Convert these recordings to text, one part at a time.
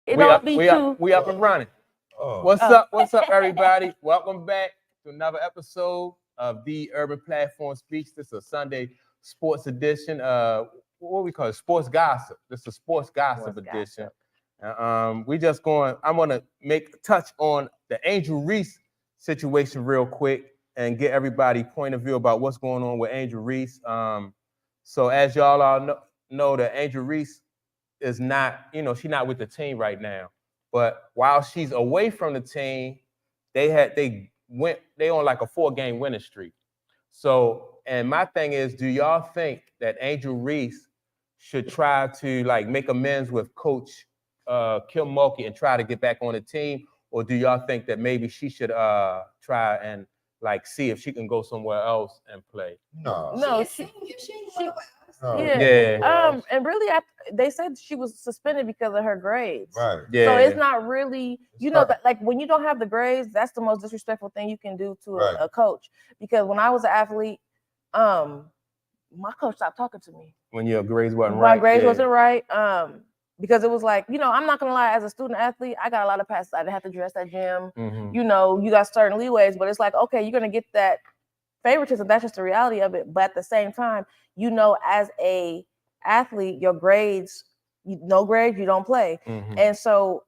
It don't be too. We up and running. What's up? What's up, everybody? Welcome back to another episode of the Urban Platform Speaks. This is a Sunday sports edition. What we call it? Sports gossip. This is a sports gossip edition. We just going. I want to touch on the Angel Reese situation real quick and get everybody point of view about what's going on with Angel Reese. So as y'all all know that Angel Reese is not, she's not with the team right now. But while she's away from the team, they on like a 4-game winning streak. So, and my thing is, do y'all think that Angel Reese should try to like make amends with Coach Kim Mulkey and try to get back on the team? Or do y'all think that maybe she should try and like see if she can go somewhere else and play? No, she yeah. And really, they said she was suspended because of her grades. Right. Yeah. So it's not really, that, like when you don't have the grades, that's the most disrespectful thing you can do to a coach. Because when I was an athlete, my coach stopped talking to me. When your grades wasn't right. My grades wasn't right. Because it was like, I'm not gonna lie, as a student athlete, I got a lot of passes. I didn't have to dress at gym. Mm-hmm. You got certain leeways, but it's like, okay, you're gonna get that favoritism. That's just the reality of it. But at the same time, as a athlete, your grades, no grades, you don't play. Mm-hmm. And so,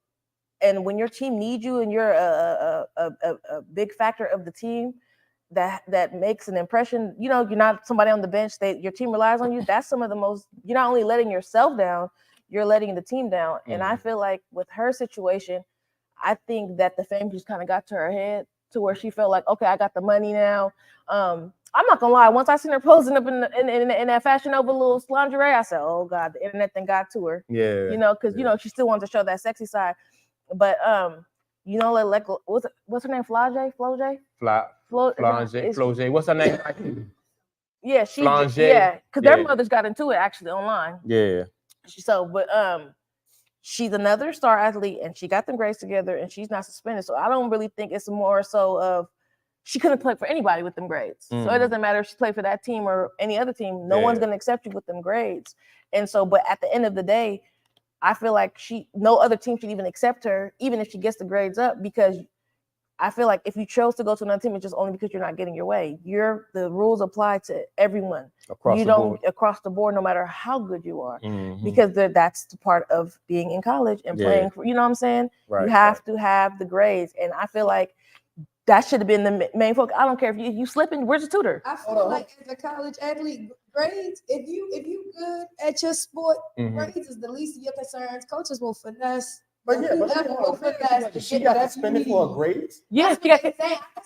and when your team needs you and you're a big factor of the team that makes an impression, you're not somebody on the bench, your team relies on you. That's some of the most, you're not only letting yourself down, you're letting the team down. Mm-hmm. And I feel like with her situation, I think that the fame just kind of got to her head to where she felt like, okay, I got the money now. I'm not gonna lie. Once I seen her posing up in that Fashion Nova little lingerie, I said, "Oh God, the internet thing got to her." Yeah. Because she still wanted to show that sexy side. But like what's her name? Flau'jae. Flau'jae. What's her name? Yeah, Flau'jae. Yeah, because their mothers got into it actually online. Yeah. She's another star athlete, and she got them grades together, and she's not suspended. So I don't really think it's more so of. She couldn't play for anybody with them grades. So it doesn't matter if she played for that team or any other team. No one's going to accept you with them grades. And so, but at the end of the day, I feel like no other team should even accept her, even if she gets the grades up, because I feel like if you chose to go to another team, it's just only because you're not getting your way. The rules apply to everyone. Across the board, no matter how good you are, because that's the part of being in college and playing for, you know what I'm saying? Right, you have to have the grades. And I feel like that should have been the main focus. I don't care if you slipping. Where's the tutor? I feel like as a college athlete, grades. If you good at your sport, grades is the least of your concerns. Coaches will finesse. But she got suspended for her grades. Yes, she got.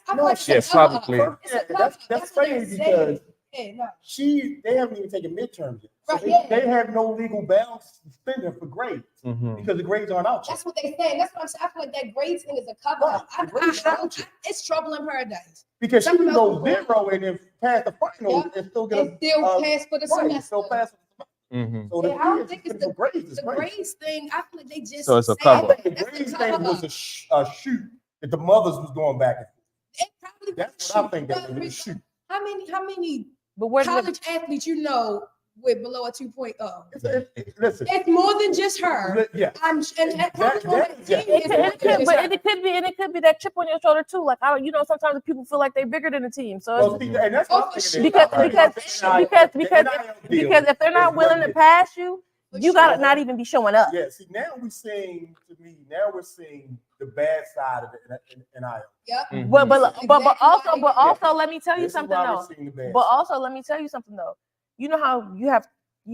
Probably. That's crazy because they haven't even taken midterms yet. So they have no legal bounds to suspend her for grades because the grades aren't out yet. That's what they say. That's what I'm saying. I feel like that grades thing is a cover. It's trouble in paradise. Because she can go 0 and then pass the final and still get pass for the semester. Still pass. So I don't think it's the grades thing. I feel like they just. So it's a cover. The grades thing was a shoot that the mothers was going back and forth. That's what I think that was a shoot. How many But college athletes with below a 2.0? Listen, it's more than just her. Yeah, it could be that chip on your shoulder too. Like sometimes people feel like they're bigger than the team. So and that's because if they're not willing to pass you, you gotta not even be showing up. Yeah. See, now we're seeing the bad side of it in Iowa. Yep. But also let me tell you something though. But also let me tell you something though. You know how you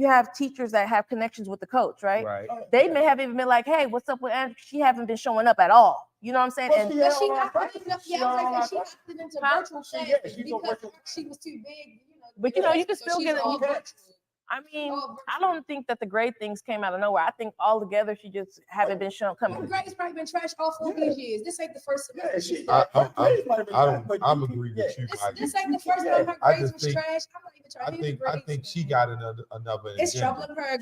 have teachers that have connections with the coach, right? Right. They may have even been like, "Hey, what's up with Andrew? She haven't been showing up at all." You know what I'm saying? She opted into virtual class because she was too big. But you can still get it. I mean, I don't think that the grade things came out of nowhere. I think all together she just haven't been shown coming. Her grades probably been trashed all 4 years. This ain't the first semester. I'm agreeing with you. This ain't the first time her grades was trashed. I think she got another. It's troubling her.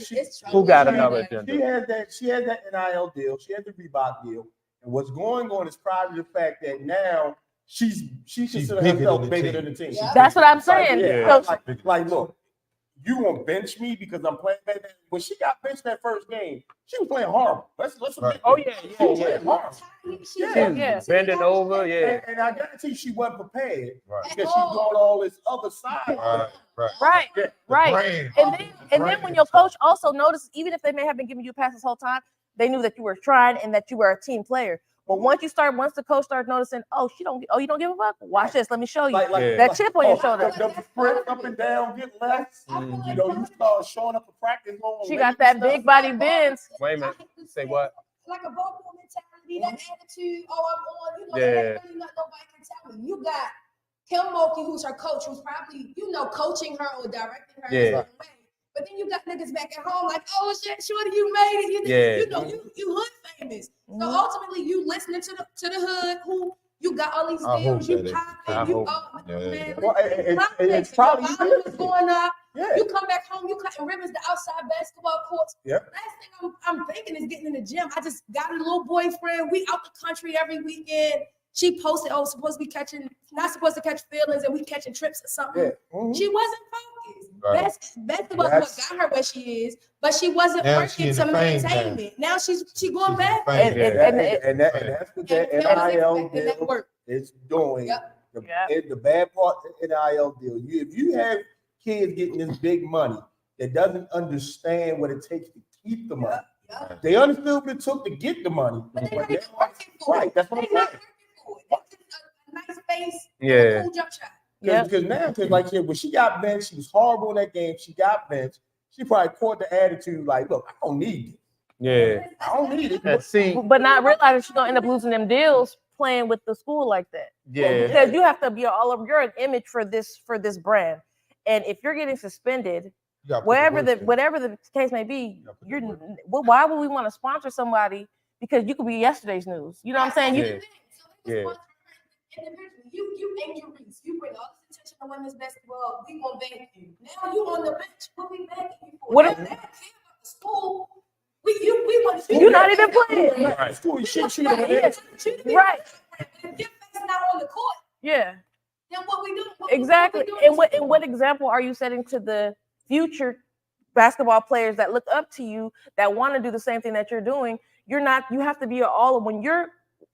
Who got another agenda? She had that NIL deal. She had the Reebok deal. And what's going on is probably the fact that now she's considered herself bigger than the team. That's what I'm saying. Like look. you won't bench me because I'm playing bad. When she got benched that first game, she was playing horrible. Let's right. Oh yeah. Yeah. Bending over, yeah. And I guarantee she wasn't prepared because she's doing all this other side. Right. Yeah. Right. And then when your coach also notices, even if they may have been giving you a pass this whole time, they knew that you were trying and that you were a team player. But once the coach started noticing, you don't give a fuck. Watch this. Let me show you that chip on your shoulder. The sprint up and down, get less. You know, you start showing up for practice. She got that big body bends. Wait a minute. Say what? Like a ball mentality, that attitude. Oh, I'm on. You know, Yeah. really not nobody can tell me. You got Mulkey, who's her coach, who's probably coaching her or directing her in a certain way. But then you got niggas back at home like, oh shit, shorty, you made it. You hood famous. So ultimately, you listening to the hood who you got all these deals, you popping, man. Well, it's probably your going up. Yeah. You come back home, you cutting ribbons, the outside basketball courts. Yeah. Last thing I'm thinking is getting in the gym. I just got a little boyfriend. We out the country every weekend. She posted, supposed to be not supposed to catch feelings, and we catching trips or something. Yeah. She wasn't focused. Right. Basketball what got her where she is, but she wasn't working to maintain it. Now she going back. And that's what that NIL deal is doing. The bad part of the NIL deal. If you have kids getting this big money that doesn't understand what it takes to keep the money. They understood what it took to get the money. But they're not even working for it. That's what I'm saying. That's a nice face. Yeah. Cool jump shot. Because like when she got benched, she was horrible in that game. She got benched. She probably caught the attitude like, look, I don't need it. Yeah. I don't need it. But not realizing she's gonna end up losing them deals playing with the school like that. Yeah. Because you have to be you're an image for this brand. And if you're getting suspended, whatever the case may be, why would we want to sponsor somebody? Because you could be yesterday's news. You know what I'm saying? You Angel Reese, you bring all this attention to women's basketball. We gonna bank you. Now you on the bench. What we banking you for? What? They don't care about the school. We want to. You're not even playing. Right. School, you should shoot right. If your face not on the court. Yeah. Then what we do? Exactly. And what example are you setting to the future basketball players that look up to you that want to do the same thing that you're doing? You have to be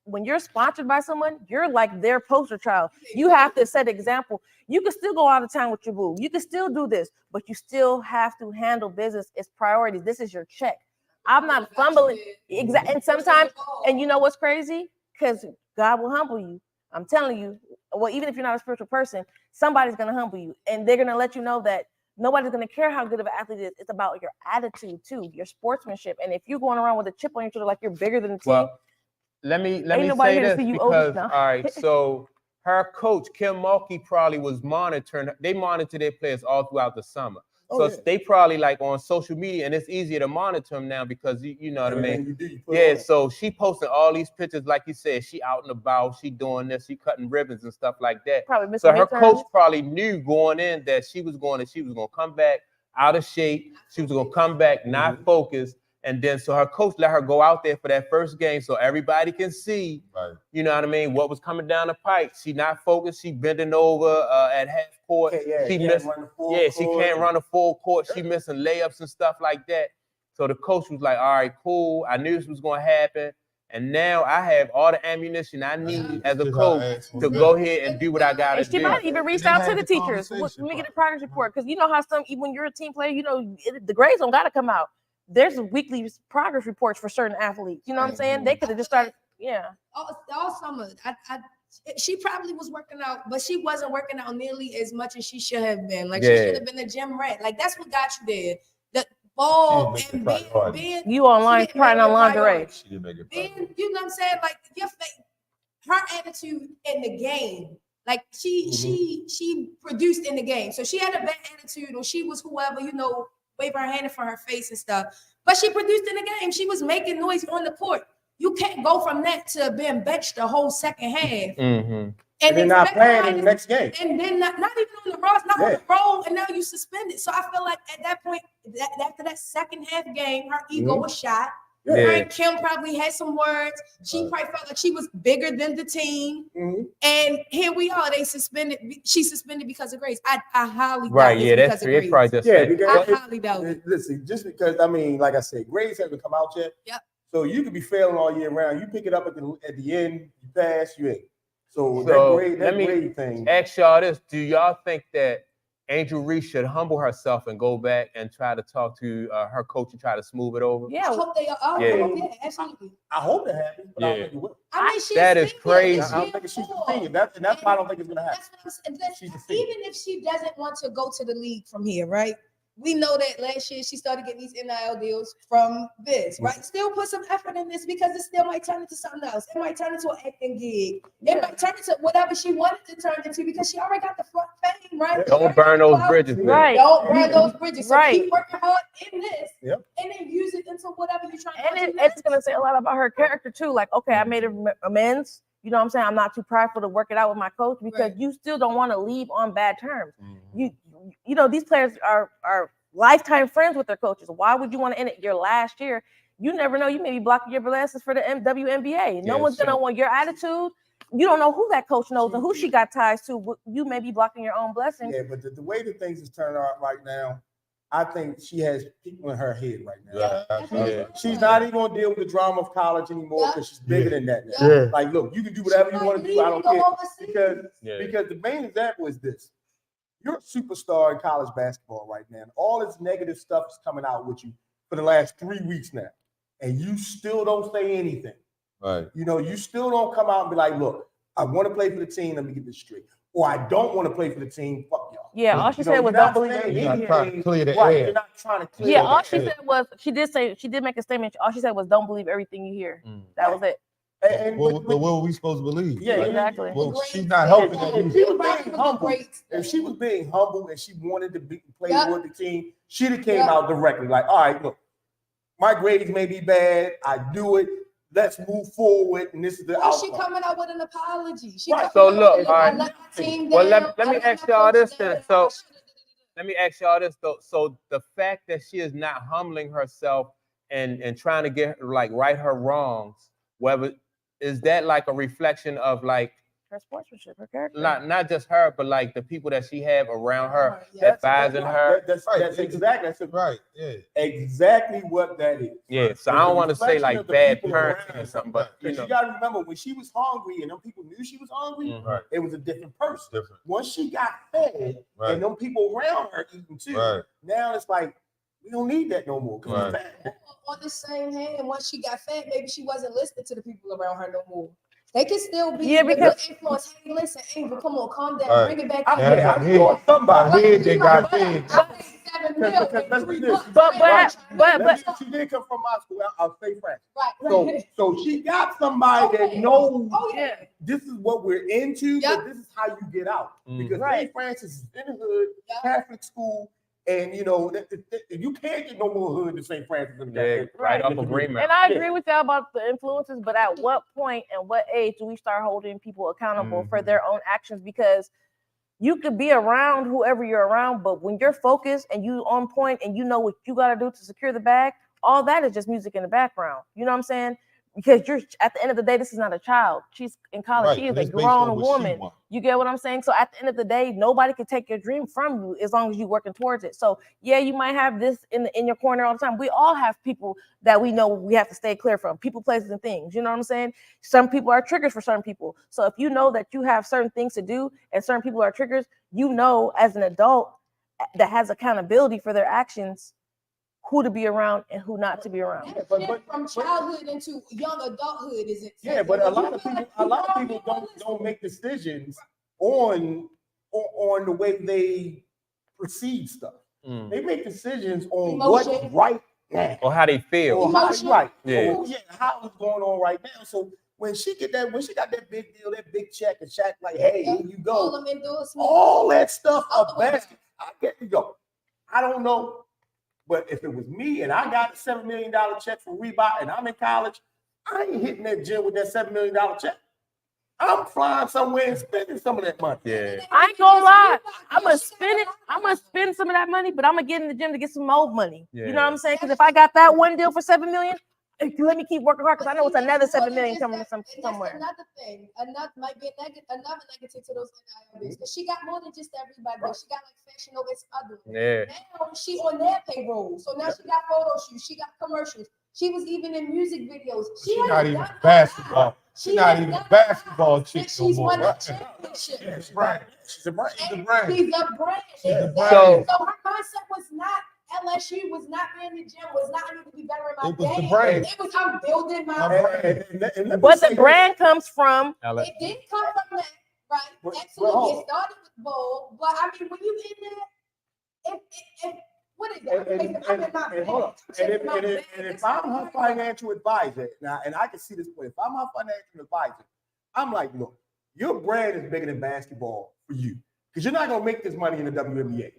when you're sponsored by someone, you're like their poster child. You have to set example. You can still go out of town with your boo. You can still do this, but you still have to handle business as priorities. This is your check. I'm not fumbling. Exactly. And sometimes, and you know what's crazy? Because God will humble you. I'm telling you, well, even if you're not a spiritual person, somebody's going to humble you. And they're going to let you know that nobody's going to care how good of an athlete it is. It's about your attitude too, your sportsmanship. And if you're going around with a chip on your shoulder like you're bigger than the team, let me say this because all right, so her coach Kim Mulkey probably was monitoring. They monitor their players all throughout the summer. They probably like on social media, and it's easier to monitor them now because you know what I mean. So she posting all these pictures, like you said, she out and about, she doing this, she cutting ribbons and stuff like that. So her coach probably knew going in that she was going to come back out of shape. She was going to come back not focused. And then so her coach let her go out there for that first game so everybody can see, you know what I mean, what was coming down the pipe. She not focused. She bending over at half court. She can't run a full court. She missing layups and stuff like that. So the coach was like, all right, cool. I knew this was going to happen. And now I have all the ammunition I need as a coach to go ahead and do what I got to do. She might even reach out to the teachers. Let me get a progress report. Because you know how when you're a team player, you know, the grades don't got to come out. There's weekly progress reports for certain athletes. You know what I'm saying? They could have just started, all summer. She probably was working out, but she wasn't working out nearly as much as she should have been. Like she should have been a gym rat. Like that's what got you there. The ball and being you online trying on lingerie. Then you know what I'm saying? Like her attitude in the game. Like she produced in the game. So she had a bad attitude, or she was whoever, you know, wave her hand in front of her face and stuff. But she produced in the game. She was making noise on the court. You can't go from that to being benched the whole second half. And then not playing in the next game. And then not even on the roster, not on the roll, and now you suspended. So I feel like at that point, after that second half game, her ego was shot. Her and Kim probably had some words. She probably felt like she was bigger than the team. And here we are. She's suspended because of grades. I highly doubt it's because of grades. Because I highly doubt it. Listen, just because, I mean, like I said, grades haven't come out yet. Yep. So you could be failing all year round. You pick it up at the end, you pass, you ain't. So that grade thing. Ask y'all this. Do y'all think that Angel Reese should humble herself and go back and try to talk to her coach and try to smooth it over? Yeah, I hope they are. Yeah, absolutely. I hope that happens, but I don't think it will. I mean, that is crazy. I don't think she's the thing. That's why I don't think it's gonna happen. Even if she doesn't want to go to the league from here, right? We know that last year she started getting these NIL deals from this, right? Still put some effort in this because it still might turn into something else. It might turn into an acting gig. It might turn into whatever she wanted to turn into because she already got the fame, right? Don't burn those bridges, man. Right. Don't burn those bridges. So Right. keep working hard in this, and then use it into whatever you're trying to do. And it's gonna say a lot about her character too. Like, okay, I made amends. You know what I'm saying? I'm not too prideful to work it out with my coach because you still don't want to leave on bad terms. You know, these players are lifetime friends with their coaches. Why would you want to end it your last year? You never know. You may be blocking your blessings for the WNBA. No one's gonna want your attitude. You don't know who that coach knows and who she got ties to. You may be blocking your own blessings. Yeah, but the way that things is turning out right now, I think she has people in her head right now. She's not even gonna deal with the drama of college anymore because she's bigger than that now. Like, look, you can do whatever you want to do. I don't care because the main example is this. You're a superstar in college basketball right now. And all this negative stuff is coming out with you for the last 3 weeks now. And you still don't say anything. Right. You know, you still don't come out and be like, look, I want to play for the team. Let me get this straight. Or I don't want to play for the team. Fuck y'all. Yeah, all she said was don't believe it. You're not trying to clear the Right, air. you're not trying to clear Yeah, the all she air. said was she did make a statement. All she said was don't believe everything you hear. That was it. And But what were we supposed to believe? Yeah, exactly. Well, she's not helping that If either. she was being humble, if she was being humble and she wanted to play with the team, she'd have came out directly like, all right, look, my grades may be bad. I do it. Let's move forward. And this is the outcome. She coming out with an apology. So look, all right. Well, let me ask y'all this then. So let me ask y'all this though. So the fact that she is not humbling herself and trying to get like right her wrongs, whether is that like a reflection of like her sportsmanship, her character? Not just her, but like the people that she have around her that buys in her. That's exactly right. Yeah, exactly what that is. Yeah, so I don't want to say like bad parenting or something, but you got to remember when she was hungry and them people knew she was hungry, it was a different person. Once she got fed and them people around her eating too, now it's like we don't need that no more. On the same hand, once she got fed, maybe she wasn't listening to the people around her no more. They can still be because influence. Hey, listen, Angel, come on, calm down, bring it back. I'm somebody. They got big. But she did come from my school. I'll say Francis. Right. So she got somebody that knows this is what we're into, but this is how you get out. Because St. Francis is in the hood, Catholic school. And you know, you can't get no more hood than St. Francis. Right off agreement. And I agree with y'all about the influences, but at what point and what age do we start holding people accountable for their own actions? Because you could be around whoever you're around, but when you're focused and you on point and you know what you got to do to secure the bag, all that is just music in the background. You know what I'm saying? Because you're at the end of the day, this is not a child. She's in college. She is a grown woman. You get what I'm saying? So at the end of the day, nobody can take your dream from you as long as you're working towards it. So yeah, you might have this in your corner all the time. We all have people that we know we have to stay clear from, people, places, and things. You know what I'm saying? Some people are triggers for certain people. So if you know that you have certain things to do and certain people are triggers, you know as an adult that has accountability for their actions, who to be around and who not to be around. Yeah, but from childhood into young adulthood is it? Yeah, but a lot of people don't make decisions on the way they perceive stuff. They make decisions on what's right now or how they feel. Or how it's right. Yeah. So, how it's going on right now. So when she got that big deal, that big check, and Shaq like, hey, here you go. All that stuff of basket. I get to go. I don't know. But if it was me and I got a $7 million check from Reebok and I'm in college, I ain't hitting that gym with that $7 million check. I'm flying somewhere and spending some of that money. Yeah. I ain't gonna lie. I'm gonna spend it. I'm gonna spend some of that money, but I'm gonna get in the gym to get some more money. Yeah. You know what I'm saying? Because if I got that one deal for $7 million, let me keep working hard because I know it's another 7 million coming from That's somewhere. another thing. Might be another negative to those NIL because she got more than just everybody. Right. She got like Fashion Nova and other. Yeah. Now she on their payroll. So now she got photo shoots. She got commercials. She was even in music videos. She's not even basketball. She's not even a basketball chick no more. She's won a championship. She's right. She's a brand. She's a brand. She's a brand. So her mindset was not LSU, was not being in the gym, was not I need to be better in my It was game. the brand. It was I'm building my brand. But the brand comes from. It did come from that, right? Absolutely. It started with ball, but I mean, when you in there, if what is that? And if I'm her financial advisor, now, and I can see this point, if I'm her financial advisor, I'm like, look, your brand is bigger than basketball for you because you're not gonna make this money in the WNBA,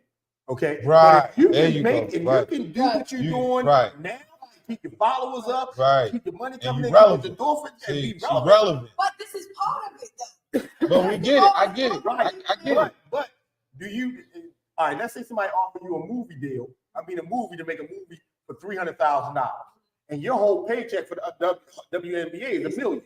okay? Right. But if you There can you make go. and Right. you can do what you're doing right. now, keep your followers up, Right. keep the money And coming you in, relevant. keep the endorphins, and See, be she's relevant. relevant. But this is part of it, though. But we get it. I get it. Right. I get it. But do you? All right. Let's say somebody offer you a movie deal. I mean, a movie to make a movie for $300,000, and your whole paycheck for the WNBA is $1 million.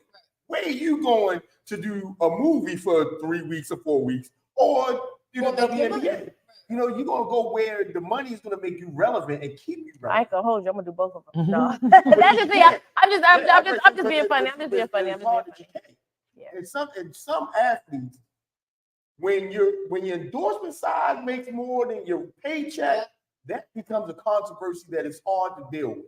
Where are you going to do a movie for 3 weeks or 4 weeks, or the WNBA? You know, you're gonna go where the money is gonna make you relevant and keep you relevant. I ain't gonna hold you. I'm gonna do both of them. No, that's just me. I'm just being funny. I'm just being funny. Yeah. And some athletes, when your endorsement size makes more than your paycheck, that becomes a controversy that is hard to deal with.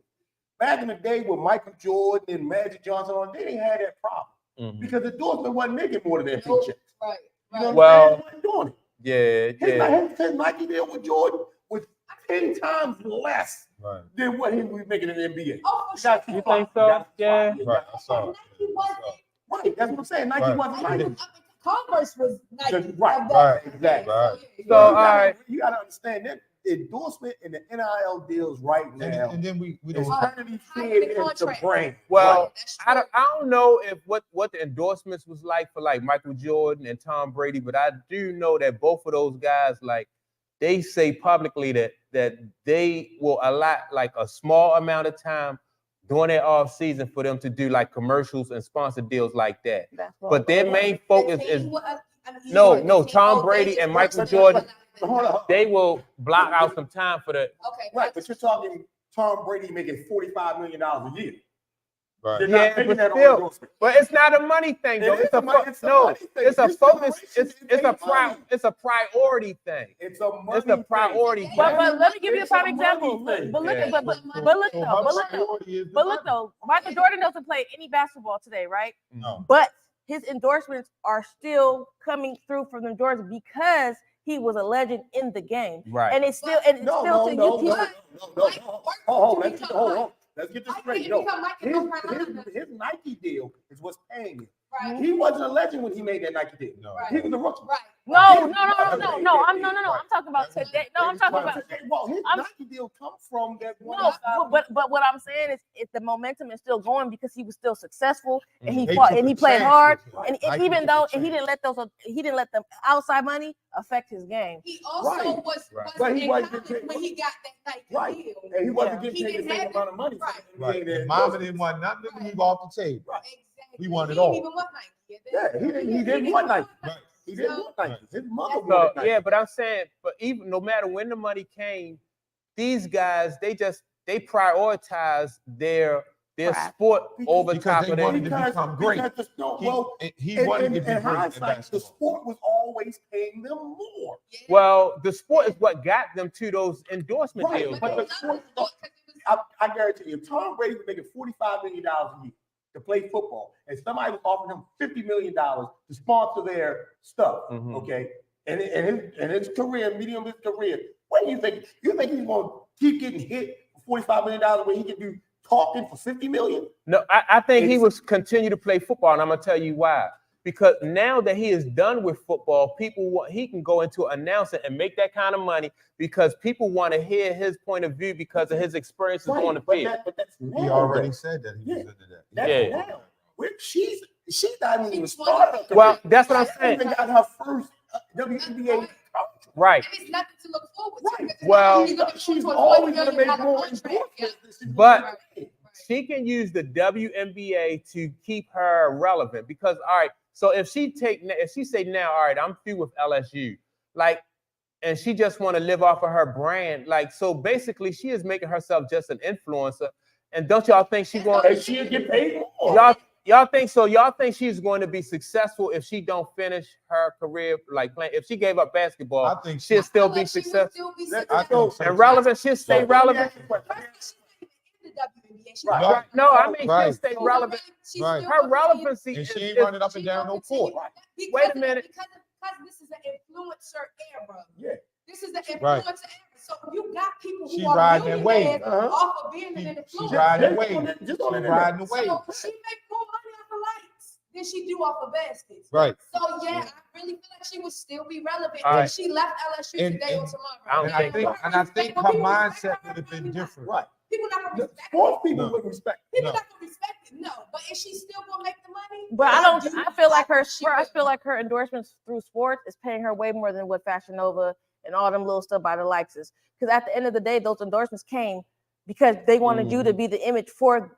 Back in the day with Michael Jordan and Magic Johnson, they didn't have that problem because the endorsement wasn't making more than their paycheck. Right. You know Well, doing it. His Nike deal with Jordan was 10 times less than what he was making in the NBA. Oh, for sure. You think so? Yeah. Right. I saw it. Nike wasn't. Right. That's what I'm saying. Nike wasn't Nike. Converse was Nike. Right. Exactly. Right. So, all right. You got to understand that endorsement in the NIL deals right now. And then we is don't. turning these kids into brain. Well, I don't know if what the endorsements was like for like Michael Jordan and Tom Brady, but I do know that both of those guys, like, they say publicly that they will allot like a small amount of time during their off season for them to do like commercials and sponsor deals like that. But their main focus is no. Tom Brady and Michael Jordan, they will block out some time for the. Okay. Right, but you're talking Tom Brady making $45 million a year. Right. They're not making that on still, endorsement. but it's not a money thing though. It's a focus. It's a priority thing. It's a money It's a priority thing. thing. But let me give you a It's a prime example. money But thing. look though, Michael Jordan doesn't play any basketball today, right? No. But his endorsements are still coming through from the endorsements because he was a legend in the game. Right. And it's still No. Hold on. Let's get this straight. No, his Nike deal is what's paying him. Right. He wasn't a legend when he made that Nike deal. No. He was a rookie. Right. No. I'm talking about today. No, I'm talking about. Well, his Nike deal comes from that one. No, but what I'm saying is, if the momentum is still going because he was still successful and he They fought took and he a played chance hard, with it. and Nike even took though a he didn't let the outside money affect his game. He also was But he in wasn't college getting- when he got that Nike Right. deal. And he wasn't He getting paid the didn't same have amount of money. Right. Right. And Mama didn't want nothing to leave off the table. Right. Exactly. We want it He all. didn't even want Nike. Yeah, he didn't want Nike. Right. He didn't want Nike. His mother So, wanted Nike. yeah, but I'm saying, but even no matter when the money came, these guys they prioritize their sport over Because top they of their. wanted to become great. He wanted to be in great in hindsight, the basketball. sport was always paying them more. Well, the sport is what got them to those endorsement Right, deals. but though. the sport, I guarantee you, if Tom Brady was making $45 million a year to play football, and somebody was offering him $50 million to sponsor their stuff, okay, and his career, medium his career, what do you think? You think he's going to keep getting hit for $45 million when he can do talking for $50 million? No, I think he was continue to play football, and I'm gonna tell you why. Because now that he is done with football, he can go into announcing and make that kind of money because people want to hear his point of view because of his experiences on the field. But that's now, He already said that he was into that. That's now. She's not even started. Well, that's what I'm She saying. even got her first WNBA. Right. And it's nothing to look forward to. Right. Because Well, he's looking She's towards always $1 going to million make more contract. endorsements. Yeah. than she's But gonna make. she can use the WNBA to keep her relevant because, all right, so if she say now, all right, I'm through with LSU, like, and she just want to live off of her brand, like, so basically she is making herself just an influencer. And don't y'all think she'll get paid more? Y'all think so? Y'all think she's going to be successful if she don't finish her career like playing? If she gave up basketball, I think she'll still be successful. And relevant, she'll stay relevant. Right. No, I mean she'll stay relevant. Right. Her relevancy And she ain't is running up and down no court. Wait a minute. Because this is an influencer era. Yeah. This is the influencer Right. era. So you got people who She are riding that wave. millionaires off of being an She influencer. riding the wave. Just She on the riding the So wave. she make more money off of likes than she do off of baskets. Right. So yeah, I really feel like she would still be relevant All right. if she left LSU And- today or and- tomorrow. And I think her mindset would have been different. Right. People not gonna respect Sports it. people wouldn't respect. People No. not gonna respect it. No, but is she still gonna make the money? But I feel like I will. feel like her endorsements through sports is paying her way more than what Fashion Nova and all them little stuff by the likes is. Because at the end of the day, those endorsements came because they wanted you to be the image for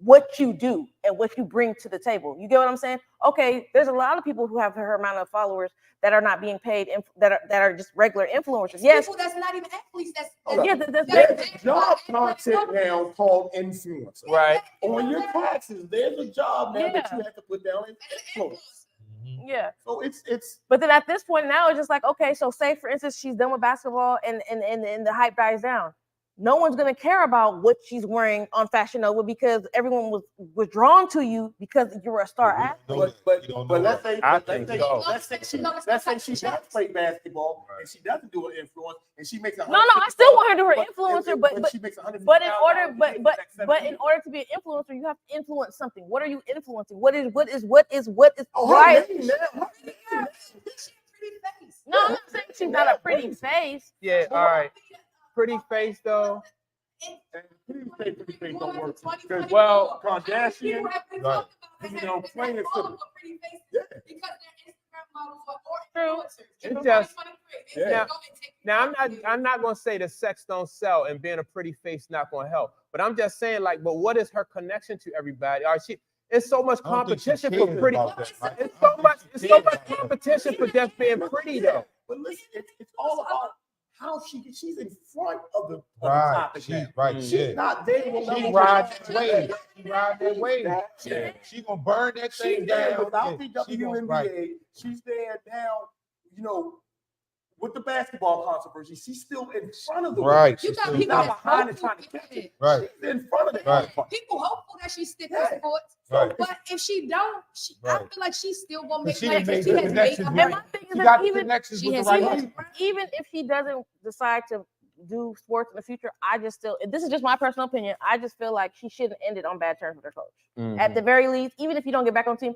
what you do and what you bring to the table. You get what I'm saying? Okay, there's a lot of people who have her amount of followers that are not being paid, that are just regular influencers. Yes, People that's not even athletes. There's a job concept now called influencer. Right. On your taxes, there's a job now that you have to put down in influence. yeah. So it's But then at this point now, it's just like, okay, so say for instance, she's done with basketball and the hype dies down. No one's gonna care about what she's wearing on Fashion Nova because everyone was drawn to you because you're a star athlete. but let's say I think so. let's say she does play basketball and she doesn't do an influence and she makes No, I still want her to be an influencer, but she makes $150,000 in order to be an influencer, you have to influence something. What are you influencing? What is why? No, I'm not saying she's not a pretty face. Yeah, all right. Pretty face though. Pretty face don't work. Well, Kardashian, Right. playing it for because they're Instagram models or influencers. It's just- Yeah. Now I'm not gonna say that sex don't sell and being a pretty face not gonna help, but I'm just saying like, but what is her connection to everybody? All right, it's so much I don't think she competition for cares pretty. about that, right? It's so much competition for just being pretty though. But listen, it's all about how she's in front of the Right. topic. She's now. right. She's not there. She ride that wave. She ride that wave. Yeah. She gonna burn that She's thing there down. without the She gonna- WNBA. right. She's there now, with the basketball controversy. She's still in front of the Right. You She's got still- people not that's behind it hopeful. trying to catch it. Right. She's in front of the Right. People hopeful that she stick Yeah. to sports. Right. But if she don't, I Right. feel like she's still gonna make She money done made because she the has made connections a with And money. my thing is She that got the even connections She with has the right even- people. even if she doesn't decide to do sports in the future, this is just my personal opinion. I just feel like she shouldn't end it on bad terms with her coach. At the very least, even if you don't get back on the team,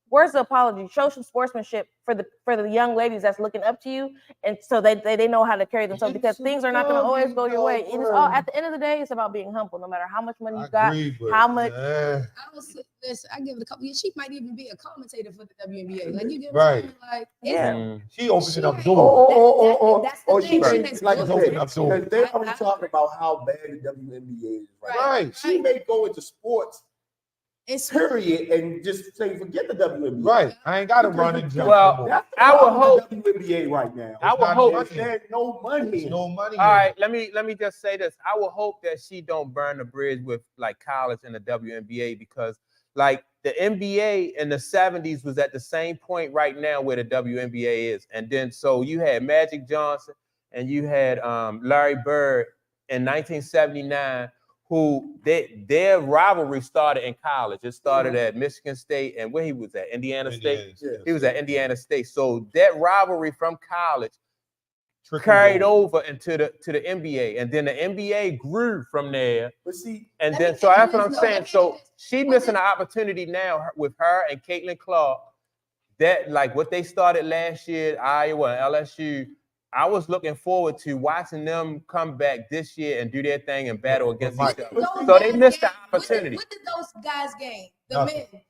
where's the apology? Show some sportsmanship for the young ladies that's looking up to you, and so they know how to carry themselves because things are not going to always go your way. It is all at the end of the day, it's about being humble. No matter how much money you got, how much. I give it a couple years. She might even be a commentator for the WNBA. Like you get Right. like Yeah. She opening up She- doors. That's the thing. She has like I growth. said, Open up doors. because they're already talking about how bad the WNBA is right now. Right. She may go into sports, It's period, and just say, forget the WNBA. Right. I ain't gotta run and jump. Well, no more. That's I would the problem hope- with the WNBA right now. I would not hope. money. There's no money. There's no money. All right, let me just say this. I will hope that she don't burn the bridge with like college and the WNBA because like the NBA in the 70s was at the same point right now where the WNBA is. And then so you had Magic Johnson and you had Larry Bird in 1979 who their rivalry started in college. It started at Michigan State and where he was at, Indiana State. He was at Indiana State. So that rivalry from college carried over into the NBA, and then the NBA grew from there. But see, And Let then me so tell you that's what this, I'm though. saying. Let me So tell you this. she missing an opportunity now with her and Caitlin Clark. That like what they started last year at Iowa and LSU. I was looking forward to watching them come back this year and do their thing and battle against each other. Those So they guys missed the gain- opportunity. What did those guys gain? The Nothing. men.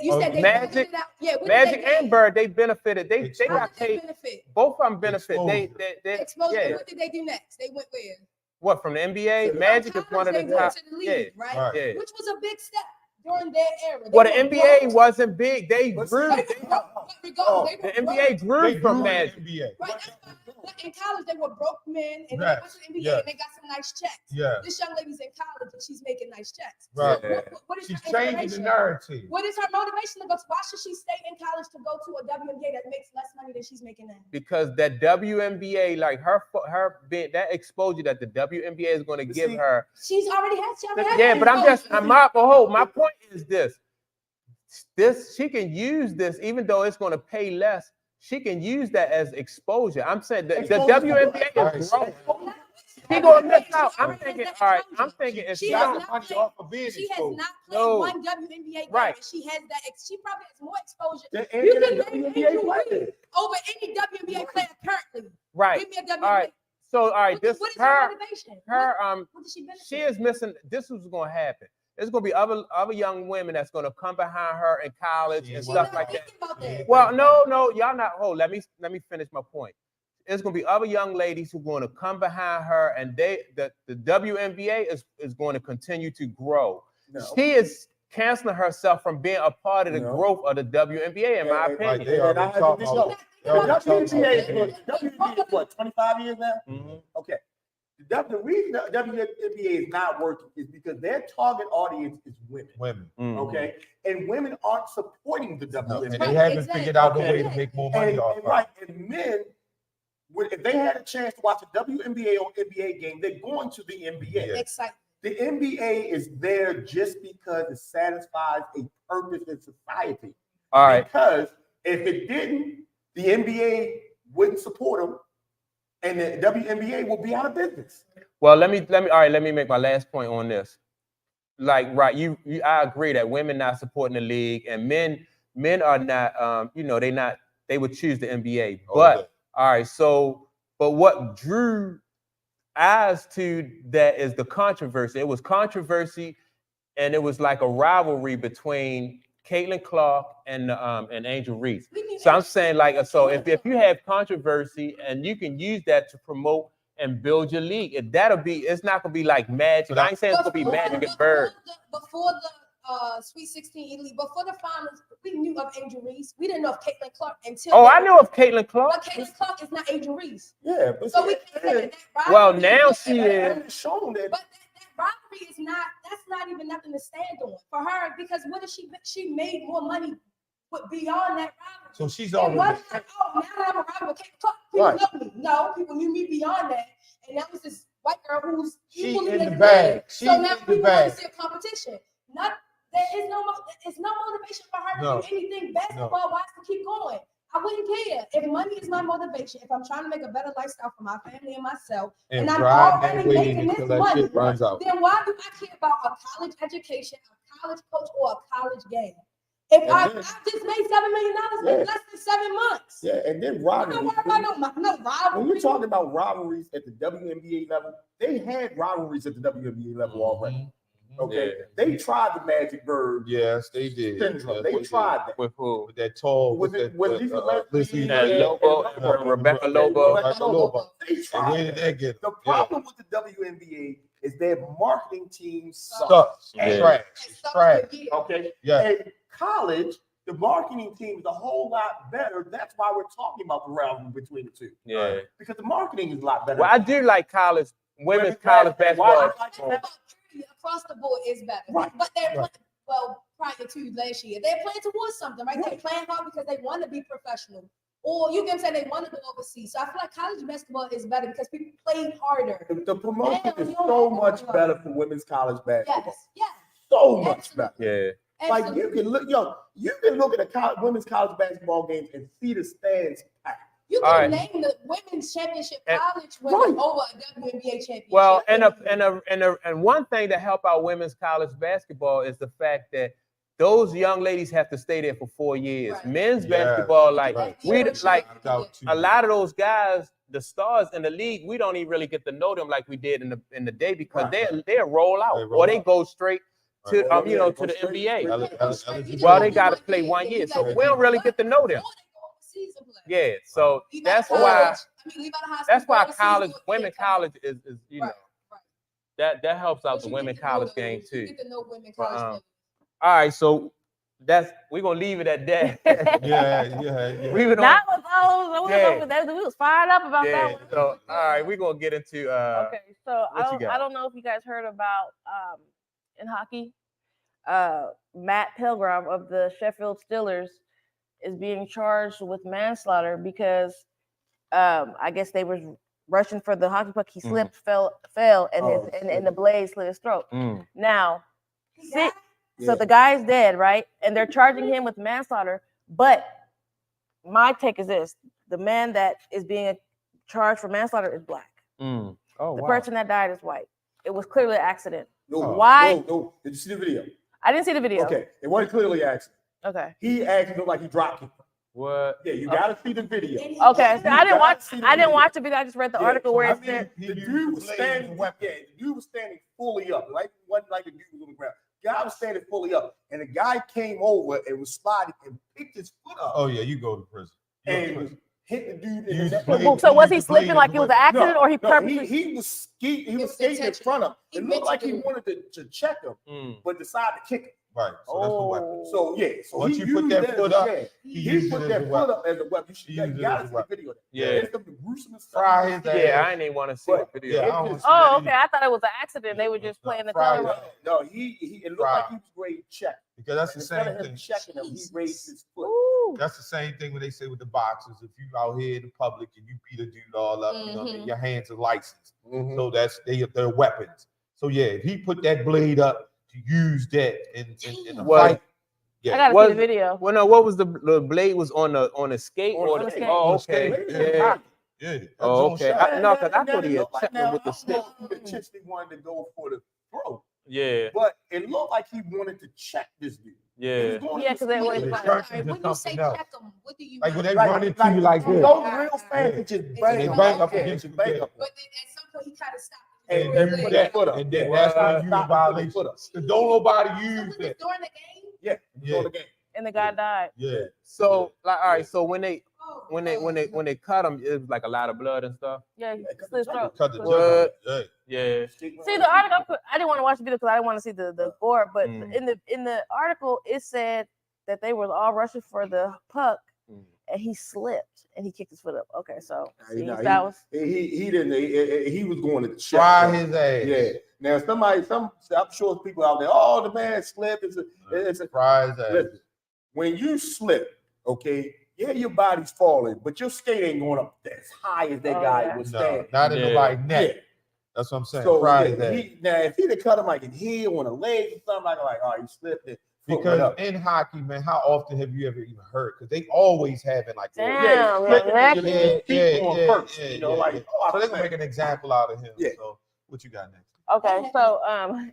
You said they Magic- benefited out. Yeah, what did Magic they gain? and Bird, they benefited. They How got did they paid. benefit? Both of them benefit. Exposure. They Exposure. yeah. What did they do next? They went where? What from the NBA? So Magic is one of the They went top. to the league, right? Right. Yeah. Which was a big step during their era. Well, the They were NBA broke. wasn't big. They But grew. see, They were broke, but regardless, The they were NBA broke. grew They from grew in Magic. the NBA. Right, that's why, but in college they were broke men, and Yes, they went to the NBA yes. and they got some nice checks. Yeah. This young lady's in college and she's making nice checks. Right. So what is She's her changing the inspiration? narrative. What is her motivation to go to? Why should she stay in college to go to a WNBA that makes less money than she's making now? Because that WNBA, like her being that exposure that the WNBA is going to give see, her. She already has Yeah, but I'm just exposure. my point is this she can use this even though it's going to pay less. She can use that as exposure. I'm saying the WNBA is growing. She gonna miss out. I'm thinking, all right. I'm thinking if She she has don't. not money played- off of being She has exposed. not played No. one WNBA game, Right. and she has that. She probably has more exposure The You can NBA name Angel player. Reese over any WNBA player currently. Right. Give me a WNBA. All right. So all right. This What is her her motivation? her What does she benefit? she is missing. This is going to happen. There's going to be other young women that's going to come behind her in college and She's She's stuff not like that. thinking about that. Well, no, y'all not. Hold, let me finish my point. There's gonna be other young ladies who are going to come behind her, and the WNBA is going to continue to grow. No. She is canceling herself from being a part of the No. growth of the WNBA, in my And- opinion. They already And I talking have about to they already The talking WNBA about is what, 25 years now? Mhm. Okay. The reason the WNBA is not working is because their target audience is women. women. Mhm. Okay. And women aren't supporting the No, and WNBA. they haven't exactly. figured out a Okay. way to make more money And, off and of right, and men, if they had a chance to watch a WNBA or NBA game, they're going to the NBA. Yeah. Excitement. The NBA is there just because it satisfies a purpose in society. All right. Because if it didn't, the NBA wouldn't support them, and the WNBA will be out of business. Well, let me make my last point on this. Like, right, I agree that women not supporting the league and men are not, they would choose the NBA. But Okay. all right, but what drew eyes to that is the controversy. It was controversy, and it was like a rivalry between Caitlin Clark and Angel Reese. So I'm saying, like, so if you have controversy and you can use that to promote and build your league, it's not gonna be like Magic. I ain't saying it's gonna be Magic and Bird. Before the Sweet 16 elite, before the finals, we knew of Angel Reese. We didn't know of Caitlin Clark until. Oh, I knew of Caitlin Clark. But Caitlin Clark is not Angel Reese. Yeah, but So we can't say that rivalry. Well, now she is. it's shown that. But that rivalry is not. That's not even nothing to stand on for her, because what is she made more money, but beyond that rivalry. So she's It already wasn't like, oh, now that I'm a rival, Caitlin Clark, people Right. know me. No, people knew me beyond that, and that was this white girl who's She equally in as the good. bag. She So in now the people want bag. to see a competition. It's no motivation for her to No. do anything basketball wise to keep going. I wouldn't care if money is my motivation. If I'm trying to make a better lifestyle for my family and myself, And and I'm drive that already way making until this that money, shit runs out. then why do I care about a college education, a college coach, or a college game? If And I then- just made $7 million in less than 7 months, Yeah, and then I'm rivalry. not worried about no When rivalry. you're talking about rivalries at the WNBA level, they had rivalries at the WNBA level already. Mhm. Okay, Yeah. they tried the Magic Bird Yes, they did. syndrome. Yes, They did. tried that. With who? With that tall, With with it- that, with Lisa Leslie Lisa- And Lobo, and Rebecca Lobo. Rebecca Lobo. They And tried where did that. that get? The problem with the WNBA is their marketing team sucks. Sucks. Yeah. Trash. It's trash. Okay, Yeah. in college, the marketing team is a whole lot better. That's why we're talking about the rivalry between the two. Yeah. Because the marketing is a lot better. Well, I do like women's college Why basketball. I like that? Across the board is better. Right. But they're Right. well, prior to last year, they're playing towards something, right? They're playing hard because they want to be professional. Or you can say they want to go overseas. So I feel like college basketball is better because people play harder. The promotion Damn, is you don't so have much to- better for women's college basketball. Yes. So much better. Yeah. Like Absolutely. you can look at a women's college basketball games and see the stands packed. You All can right. name the women's championship And- college women Right. over a WNBA championship. Well, and one thing that help out women's college basketball is the fact that those young ladies have to stay there for 4 years. Right. Men's Yes. basketball, like Right. we like Without two. a lot of those guys, the stars in the league, we don't even really get to know them like we did in the day because Right. they'll roll out They roll or they out. go straight to Right. to Go the straight- NBA. straight- Well, they gotta play 1 year, so we don't really get to know them. Yeah, so that's why Leave out of high school, that's why go overseas, college, go women come college is you know. Right. Right. that helps out But the you women get to know college those. game You too. get to know women But, college players. all right, so we're gonna leave it at that. Yeah. We went Not on. with those. We was fired up about that Yeah. one. So all right, we're gonna get into Okay, so what you got? I don't know if you guys heard about in hockey, Matt Pilgrim of the Sheffield Steelers is being charged with manslaughter because I guess they were rushing for the hockey puck. He slipped, fell, and the blade slit his throat. Now, so the guy's dead, right? And they're charging him with manslaughter. But my take is this: the man that is being charged for manslaughter is black. Oh, The person that died is white. It was clearly an accident. Why? No. Did you see the video? I didn't see the video. Okay, it wasn't clearly an accident. Okay. He actually looked like he dropped him. What? Yeah, you gotta see the video. Okay, so I didn't watch the video. I just read the article where it said the dude was standing. Yeah, the dude was standing fully up. Like wasn't like the dude was on the ground. Guy was standing fully up, and the guy came over and was sliding and picked his foot up. Oh yeah, you go to prison. And hit the dude in the neck. So was he slipping like it was an accident, or he purposely? He was skating in front of him. It looked like he wanted to check him, but decided to kick him. Right. So that's the weapon. So yeah. So once he you put that foot up, he put that foot up as a weapon. You gotta see the video. Yeah. It's the gruesome stuff. Fry his ass. Yeah, I didn't even want to see the video. Yeah, Oh, okay. I thought it was an accident. They were just playing the color. No, he it looked like he was ready to check. Because that's the same Instead of him thing. checking him, he raised his foot. Ooh. That's the same thing when they say with the boxers. If you out here in the public and you beat a dude all up, you know, your hands are licensed. So that's their weapons. So yeah, if he put that blade up to use that in a fight, I gotta see the video. Well, no, what was the blade was on a skate or on the skate. Oh, okay. Yeah. Oh, okay. No, because I thought he had checked him with the stick. Intentionally wanted to go for the throat. Yeah. But it looked like he wanted to check this dude. Yeah. Yeah, because they were. When you say check them, what do you like when mean? they run into you like this. Go real fast and just They bang up against you. But then at some point he tried to stop. And then put that foot up. And then that's when you violate. Don't nobody use that. During the game? Yeah. Yeah. The game. And the guy died. Yeah. So like, all right. So when they cut him, it was like a lot of blood and stuff. Yeah, he slit his throat. Cut the What? jump. Yeah. See the article. I didn't want to watch the video because I didn't want to see the gore. But in the article, it said that they were all rushing for the puck, and he slipped and he kicked his foot up. Okay, so see, that was he didn't. He was going to check. Try his ass. Yeah. Now I'm sure people out there. Oh, the man slipped. It's a Try his ass. listen, when you slip, okay. Yeah, your body's falling, but your skate ain't going up as high as that guy was No, standing. not in nobody's neck. Yeah. That's what I'm saying. So Try his ass. now, if he'd have cut him like in here on a leg or something, like oh, he slipped it. Because in hockey, man, how often have you ever even heard? Because they always have it like damn. You know, like so they're gonna make an example out of him. Yeah. So what you got next? okay. So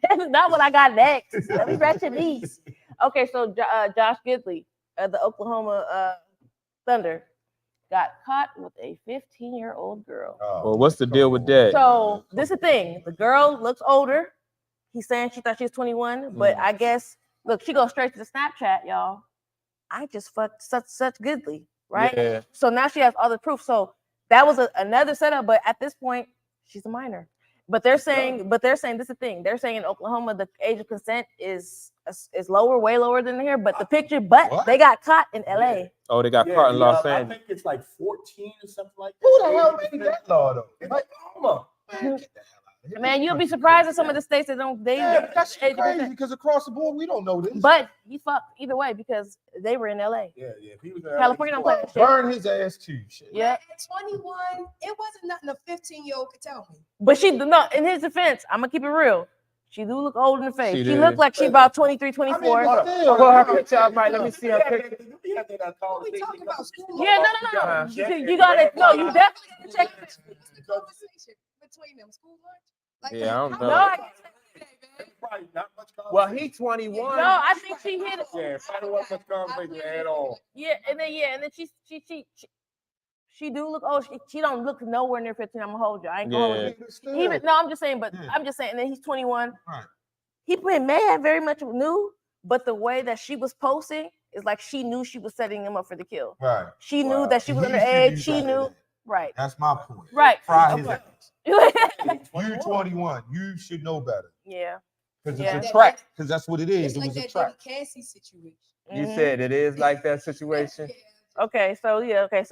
that's not what I got next. Let me rest your knees. Okay, so Josh Giddey, the Oklahoma Thunder, got caught with a 15-year-old girl. Well, what's the deal with that? So this is the thing. The girl looks older. He's saying she thought she was 21, but I guess look, she goes straight to the Snapchat, y'all. I just fucked such Giddey, right? Yeah. So now she has all the proof. So that was another setup, but at this point, she's a minor. But they're saying this is the thing. They're saying in Oklahoma the age of consent is lower, way lower than here. But they got caught in LA. Oh, they got caught in Los I Angeles. think it's like 14 or something like that. Who the hell made that law though? It's Oklahoma. Man, get the hell out of here. Man, you'll be surprised at some of the states that don't. That's crazy because across the board we don't know this. But he fucked either way because they were in LA. Yeah. If he was California don't play that shit. Burn his ass too. Shit. Yeah. At 21, it wasn't nothing a 15-year-old could tell me. But in his defense, I'm gonna keep it real. She do look old in the face. She She did. look like she about 23, 24. Her picture, let me see her picture. What we talking about? School? Yeah, no. You gotta you definitely check it. What's the conversation between them? School lunch? Like, Yeah, I don't know. No, I Probably not much Well, he 21. no, I think she hit it. Yeah, probably wasn't much conversation at all. Yeah, and then she do look old. She don't look nowhere near 15. I'm gonna hold you. I ain't gonna hold you. Even no, I'm just saying, but I'm just saying. And then he's 21. Right. He may have very much knew, but the way that she was posting is like she knew she was setting him up for the kill. Right. She knew that she was underage. She knew. Right. That's my point. Right. Fry his Okay. ass. You 21. You should know better. Yeah. Because Yeah. it's a trap. Because that's what it is. It's It like was a that trap. David Cassie situation. You said it is like that situation. Okay, so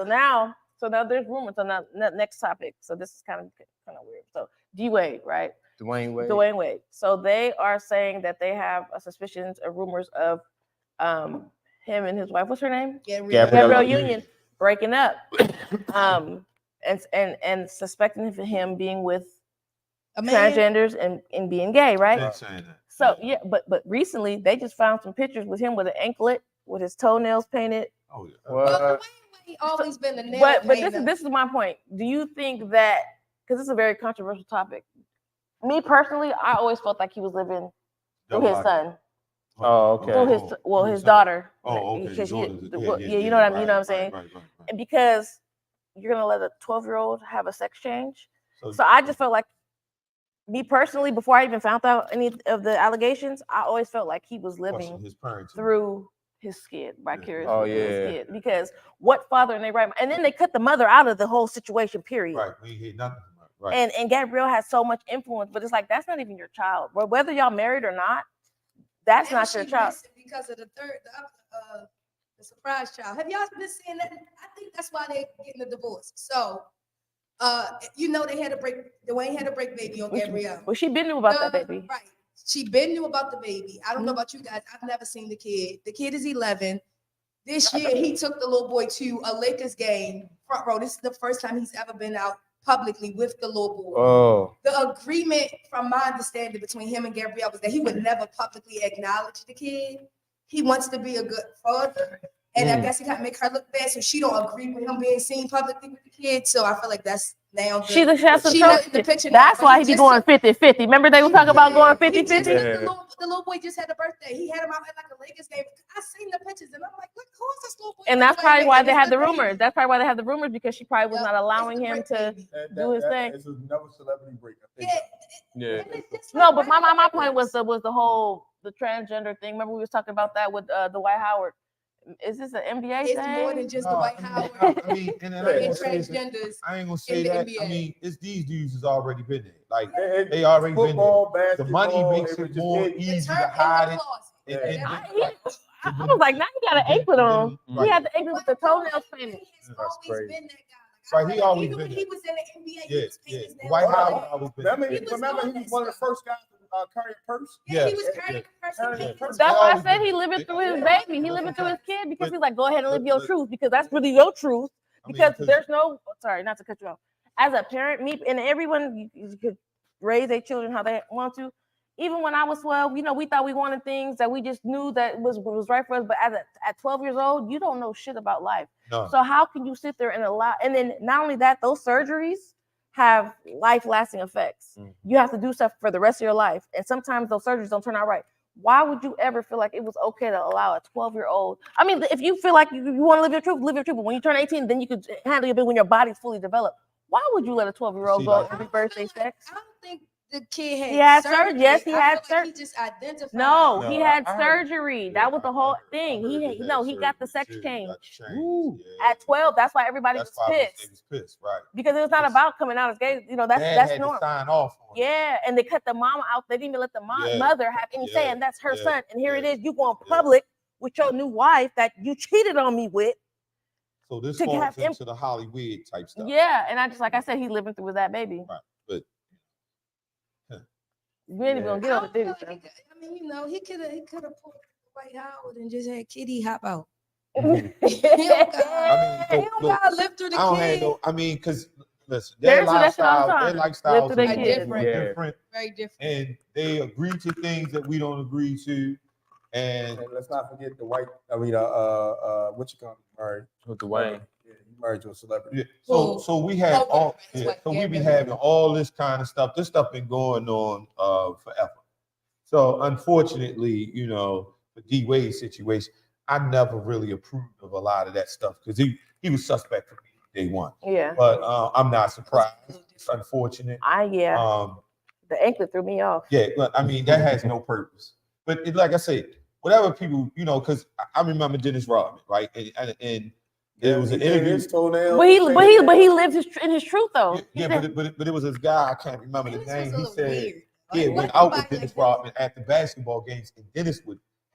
now there's rumors on that next topic. So this is kind of weird. So Wade, right? Dwyane Wade. So they are saying that they have suspicions or rumors of him and his wife. What's her name? Gabrielle Union breaking up. And suspecting him being with transgenders and being gay, right? Been saying that. So yeah, but recently they just found some pictures with him with an anklet with his toenails painted. Oh yeah. Well, he always been a nail But painter. this is my point. Do you think that, because this is a very controversial topic, me personally, I always felt like he was living through his son. Oh, okay. Through his daughter. Oh, okay. Because You know what I'm saying? Right. And because you're gonna let a 12-year-old have a sex change. So I just felt like, me personally, before I even found out any of the allegations, I always felt like he was living through his kid, vicariously through his kid. Because what father in their right mind? And then they cut the mother out of the whole situation, period. Right. We hear nothing from her. Right. And Gabrielle has so much influence, but it's like, that's not even your child. Whether y'all married or not, that's not your child. Because of the surprise child. Have y'all been seeing that? I think that's why they're getting a divorce. So they had to break. Dwyane had to break baby on Gabrielle. Well, she been knew about that baby. Right. She been knew about the baby. I don't know about you guys. I've never seen the kid. The kid is 11. This year, he took the little boy to a Lakers game, front row. This is the first time he's ever been out publicly with the little boy. Oh. The agreement, from my understanding, between him and Gabrielle was that he would never publicly acknowledge the kid. He wants to be a good father. And I guess he got to make her look bad, so she don't agree with him being seen publicly with the kid. So I feel like that's now She has some the picture. That's why he be going 50-50. Remember they were talking about going 50-50? The little boy just had a birthday. He had him out at like a Lakers game. I seen the pictures and I'm like, look, who is this little boy? And that's probably why they have the rumors. That's probably why they have the rumors, because she probably was not allowing him to do his thing. It's another celebrity breakup. Yeah. No, but my point was the whole transgender thing. Remember we was talking about that with Dwight Howard. Is this an NBA thing? It's more than just Dwight Howard. I mean, and transgenders. I ain't gonna say that. NBA. I mean, it's these dudes has already been there. Like they already been there. The money makes it more easy to hide it. I was like, now he got an anklet on. He had the anklet with the toenails painted. That's crazy. Right, he always been when there. he was in the NBA, he was painting his nails. Dwight Howard always been there. Remember, he was one of the first guys to carry a purse. Yeah, he was carrying a purse. That's why I said he living through his baby. He living through his kid, because he's like, go ahead and live your truth, because that's really your truth. Because there's no, sorry, not to cut you off. As a parent, me and everyone, you could raise their children how they want to. Even when I was 12, we thought we wanted things that we just knew that was right for us. But at 12 years old, you don't know shit about life. No. So how can you sit there and allow? And then not only that, those surgeries have life-lasting effects. Mm-hmm. You have to do stuff for the rest of your life, and sometimes those surgeries don't turn out right. Why would you ever feel like it was okay to allow a 12-year-old? I mean, if you feel like you want to live your truth, live your truth. But when you turn 18, then you could handle your business when your body's fully developed. Why would you let a 12-year-old go and reverse their sex? I don't think the kid had surgery. Yes, he had surgery. He just identified. No, he had surgery. That was the whole thing. He got the sex change. At 12, that's why everybody was pissed. Right? Because it was not about coming out as gay. That's normal. Sign off. Yeah, and they cut the mama out. They didn't even let the mother have any say, and that's her son. And here it is. You going public with your new wife that you cheated on me with. So this falls into the Hollywood type stuff. Yeah, and I just, like I said, he's living through with that baby. Right, but we ain't even gonna get on the thing. I mean, he could have pulled Dwight Howard and just had Giddey hop out. Mm-hmm. He don't gotta live through the kid. I mean, because listen, their lifestyles are different, very different, and they agree to things that we don't agree to. And let's not forget what you call him, married with Dwyane. Yeah, he married to a celebrity. Yeah. So we have we be having all this kind of stuff. This stuff been going on forever. So unfortunately, the D Wade situation, I never really approved of a lot of that stuff because he was suspect from day one. Yeah. But I'm not surprised. It's unfortunate. The anklet threw me off. Yeah, look, I mean that has no purpose. But like I said, whatever people, because I remember Dennis Rodman, right? And It was an interview. His toenails. But he lived in his truth though. But it was his guy. I can't remember the name. He said weird. he went out with Dennis Rodman at the basketball games, and Dennis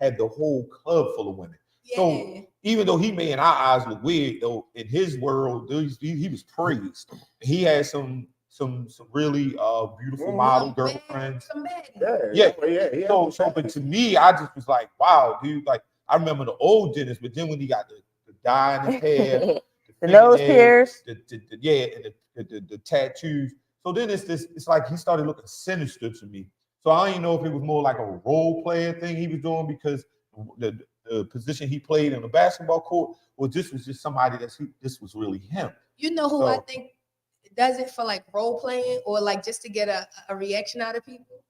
had the whole club full of women. Yeah. So even though he made in our eyes look weird, though in his world he was praised. He had some really beautiful model girlfriends. Yeah. So but to me, I just was like, wow, dude. Like I remember the old Dennis, but then when he got the dye in his hair, the nose pierced, the tattoos. So then it's like he started looking sinister to me. So I didn't know if it was more like a role player thing he was doing because the position he played in the basketball court, or this was just somebody this was really him. You know who I think does it for like role playing or like just to get a reaction out of people?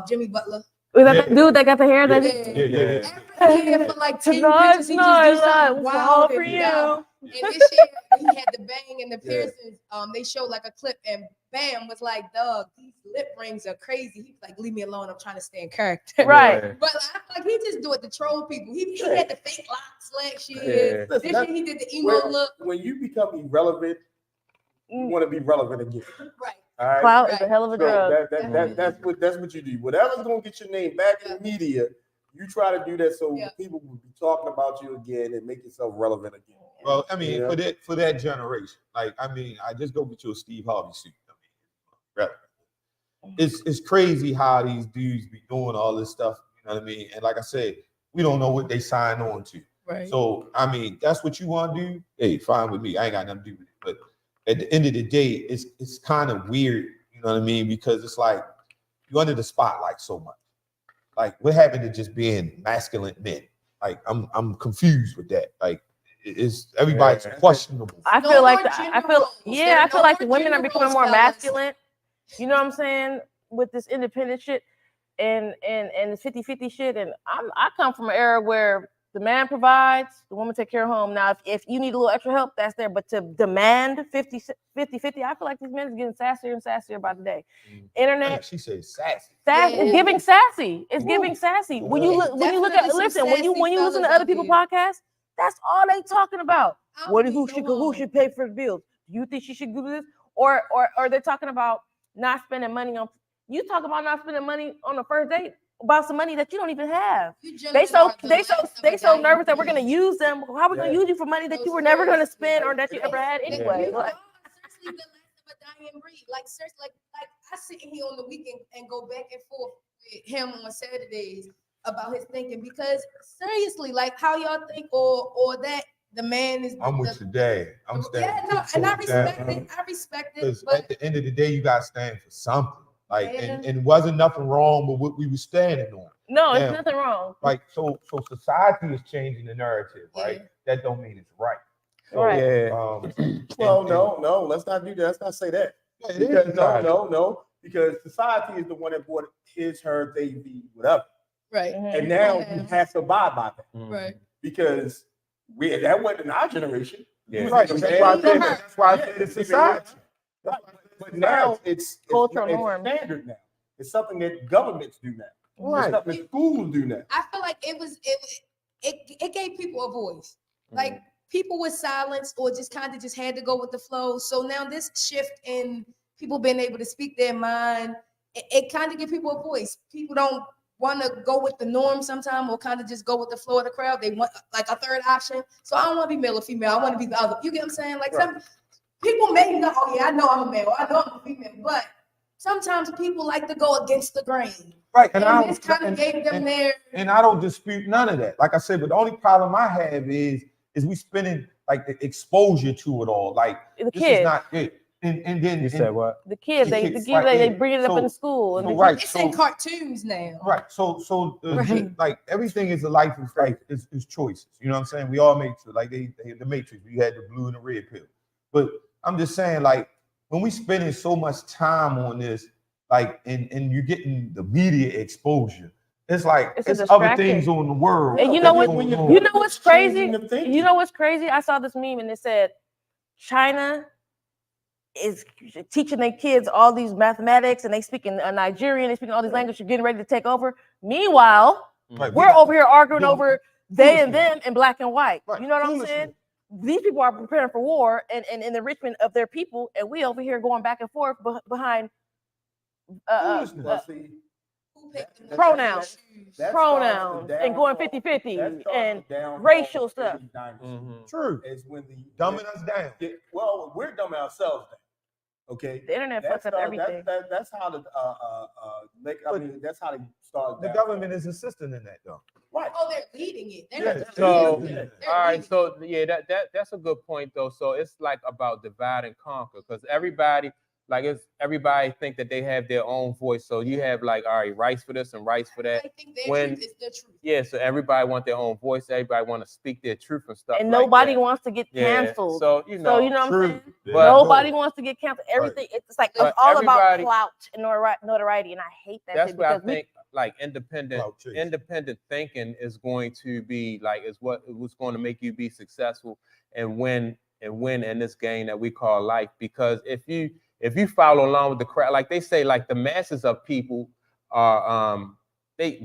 Jimmy Butler. Was that the dude that got the hair? Yeah. Every year for like 10 pictures, he just do something wild for you. And this year, he had the bang and the piercings. They showed like a clip, and Bam was like, "Dog, these lip rings are crazy." He's like, "Leave me alone. I'm trying to stay in character." Right. But I feel like he just do it to troll people. He had the fake locks last year. This year he did the emo look. When you become irrelevant, you want to be relevant again. Right. All right. Clout is a hell of a drug. That's what you do. Whatever's gonna get your name back in the media, you try to do that so people will be talking about you again and make yourself relevant again. Well, I mean, for that generation, like I mean, I just go get you a Steve Harvey suit. I mean, it's crazy how these dudes be doing all this stuff. You know what I mean? And like I said, we don't know what they sign on to. Right. So I mean, that's what you want to do. Hey, fine with me. I ain't got nothing to do with it. But at the end of the day, it's kind of weird. You know what I mean? Because it's like you're under the spotlight so much. Like what happened to just being masculine men? Like I'm confused with that. Like it's everybody's questionable. I feel like the women are becoming more masculine. You know what I'm saying? With this independent shit and the 50-50 shit. And I come from an era where the man provides, the woman take care of home. Now, if you need a little extra help, that's there. But to demand 50-50, I feel like these men is getting sassier and sassier by the day. Internet. She says sassy. It's giving sassy. It's giving sassy. When you listen to other people's podcasts, that's all they talking about. Who should pay for the bills? Do you think she should do this? Or they're talking about not spending money on. You talk about not spending money on the first date about some money that you don't even have. They so nervous that we're gonna use them. How are we gonna use you for money that you were never gonna spend or that you ever had anyway? Like, seriously, the last of a dying breed. Like seriously, like I sit in here on the weekend and go back and forth with him on Saturdays about his thinking because seriously, like how y'all think or that the man is. I'm with today. I'm standing. Yeah, no, and I respect it. I respect it. But at the end of the day, you got to stand for something. Like, and wasn't nothing wrong with what we were standing on. No, it's nothing wrong. Like, so society is changing the narrative, right? That don't mean it's right. So, right. No, let's not do that. Let's not say that. Because no, because society is the one that bought his, her, they, the, whatever. Right. And now you have to abide by that. Right. Because that wasn't in our generation. Yeah. Right. That's why I said it's society. But now it's cultural norm. Standard now. It's something that governments do now. Right. It's something that schools do now. I feel like it gave people a voice. Like people were silenced or just kind of just had to go with the flow. So now this shift in people being able to speak their mind, it kind of give people a voice. People don't want to go with the norm sometimes or kind of just go with the flow of the crowd. They want like a third option. So I don't want to be male or female. I want to be the other. You get what I'm saying? Like some people may know, oh yeah, I know I'm a male. I know I'm a female. But sometimes people like to go against the grain. Right. And this kind of gave them their. And I don't dispute none of that. Like I said, but the only problem I have is we spending like the exposure to it all. Like the this kids. is not it. And then You said what? The kids, they bring it up in school. And It's in cartoons now. Right. So like everything is a life is like is choices. You know what I'm saying? We all make like they the Matrix. We had the blue and the red pill. But I'm just saying, like, when we spending so much time on this, like, and you're getting the media exposure, it's like it's other things on the world. And you know what's crazy? You know what's crazy? I saw this meme and it said China is teaching their kids all these mathematics and they speak in Nigerian, they speak all these languages, you're getting ready to take over. Meanwhile, we're over here arguing over they and them in black and white. You know what I'm saying? these people are preparing for war and the enrichment of their people, and we over here going back and forth behind pronouns and going 50-50 and racial stuff. True. Is when the Dumbing us down. Well, we're dumbing ourselves down. Okay. The internet fucks up everything. That's how the that's how they start. The government is assisting in that though. Right. Oh, they're leading it. All right. So that's a good point though. So it's like about divide and conquer, because everybody think that they have their own voice. So you have like, all right, rights for this and rights for that. I think their truth is the truth. Yeah, so everybody want their own voice. Everybody want to speak their truth and stuff. And like nobody that. wants to get canceled. So you know what I'm saying? But nobody wants to get canceled. Everything it's like it's all about clout and notoriety, and I hate that. That's what I think. Like independent thinking is going to be like what's going to make you be successful and win in this game that we call life. Because if you follow along with the crowd, like they say, like the masses of people are they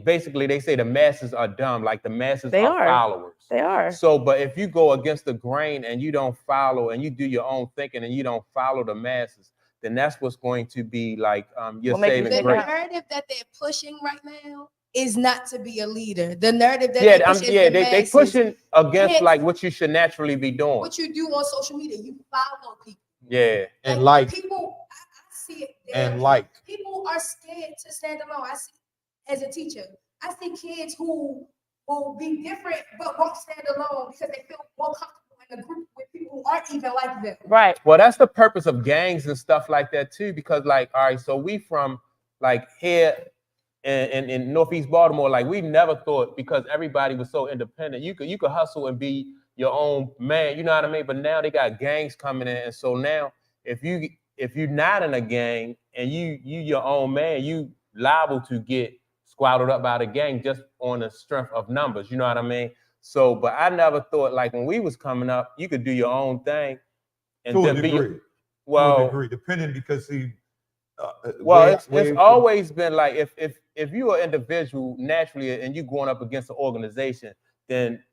say the masses are dumb, like the masses are followers. They are. So, but if you go against the grain and you don't follow and you do your own thinking and you don't follow the masses, then that's what's going to be like you're saving the grace. narrative that they're pushing right now is not to be a leader. The narrative that they're pushing they pushing against like what you should naturally be doing. What you do on social media, you follow people. Yeah, and like people, I see it. And like people are scared to stand alone. I see as a teacher, I see kids who will be different but won't stand alone because they feel more comfortable in a group with people who aren't even like them. Right. Well, that's the purpose of gangs and stuff like that too, because like, all right, so we from like here in Northeast Baltimore, like we never thought, because everybody was so independent, you could hustle and be your own man, you know what I mean? But now they got gangs coming in, and so now if you're not in a gang and you your own man, you liable to get squatted up by the gang just on the strength of numbers, you know what I mean? So, but I never thought, like when we was coming up, you could do your own thing and to then a degree. Well, to a degree, depending, because it's always been like if you're an individual naturally and you going up against an organization, then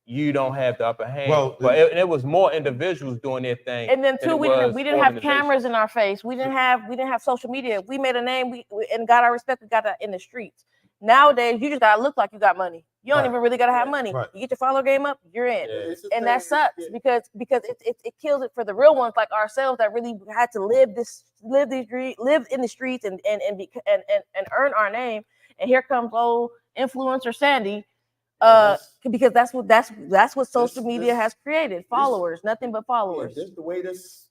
you don't have the upper hand. Well, but it was more individuals doing their thing. And then too, we didn't have cameras in our face. We didn't have social media. We made a name, and got our respect. We got that in the streets. Nowadays, you just gotta look like you got money. You don't even really gotta have money. Right. You get your follower game up, you're in, and that sucks because it kills it for the real ones like ourselves that really had to live in the streets and earn our name. And here comes old influencer Sandy, because that's what social media has created. Followers, nothing but followers. This the way this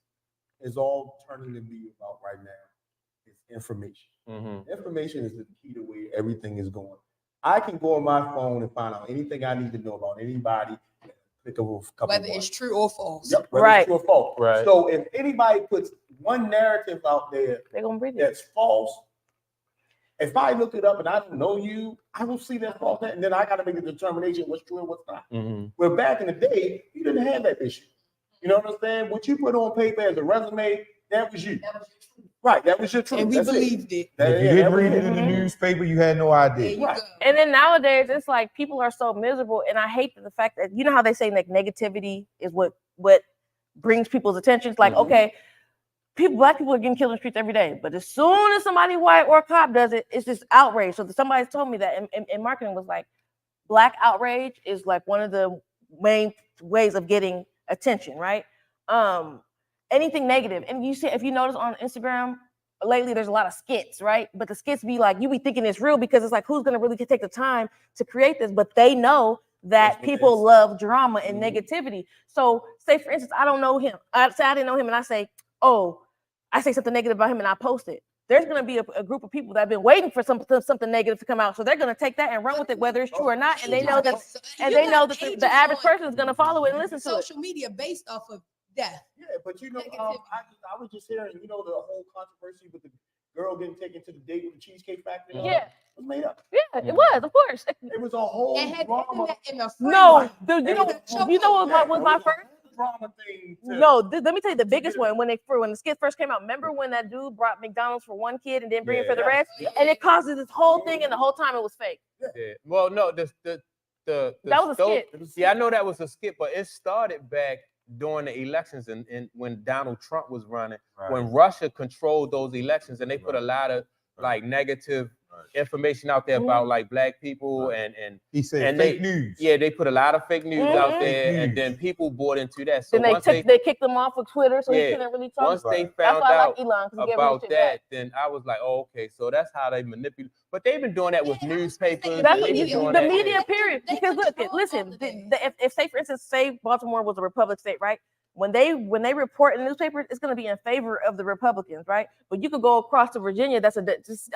is all turning to be about right now. It's information. Mm-hmm. Information is the key to where everything is going. I can go on my phone and find out anything I need to know about anybody. Whether it's true or false. Yep, whether it's true or false. Right. So if anybody puts one narrative out there that's false, if I look it up and I don't know you, I will see that false, and then I got to make a determination what's true and what's not. Mm-hmm. Where back in the day, you didn't have that issue. You know what I'm saying? What you put on paper as a resume, that was you. Right, that was your truth. And we believed it. If you didn't read it in the newspaper, you had no idea. Right. And then nowadays, it's like people are so miserable, and I hate the fact that, you know how they say like negativity is what brings people's attention. It's like, okay, black people are getting killed in the streets every day, but as soon as somebody white or a cop does it, it's just outrage. So somebody told me that in marketing was like, black outrage is like one of the main ways of getting attention, right? Anything negative. And you see, if you notice on Instagram lately, there's a lot of skits, right? But the skits be like, you be thinking it's real because it's like, who's going to really take the time to create this? But they know that people love drama and negativity. So say, for instance, I don't know him. I didn't know him, and I say, I say something negative about him and I post it. There's going to be a group of people that have been waiting for something negative to come out. So they're going to take that and run with it, whether it's true or not. And they know that, the average person is going to follow it and listen to it. Social media based off of death. Yeah, but you know, I was just hearing, you know, the whole controversy with the girl getting taken to the date with the Cheesecake Factory. Yeah. It was made up. Yeah, it was, of course. It was a whole drama. No, dude, you know what was my first drama thing? No, let me tell you the biggest one when the skit first came out. Remember when that dude brought McDonald's for one kid and didn't bring it for the rest? And it caused this whole thing, and the whole time it was fake. Yeah. Well, no, that was a skit. Yeah, I know that was a skit, but it started back during the elections and when Donald Trump was running, Right. when Russia controlled those elections and they put a lot of like negative information out there about like black people and he said and fake news. Yeah, they put a lot of fake news out there, Fake and news. then people bought into that. So Then once they kicked them off of Twitter, so he Yeah. couldn't really talk. once they That's found why I out like Elon, 'cause he gave about shit that, back. then I was like, oh, okay, so that's how they manipulate. But they've been doing that with newspapers. That's and what they've been doing the that. media period. They Because look, control listen, all of that. if say for instance, say Baltimore was a Republican state, right? When they report in newspapers, it's going to be in favor of the Republicans, right? But you could go across to Virginia.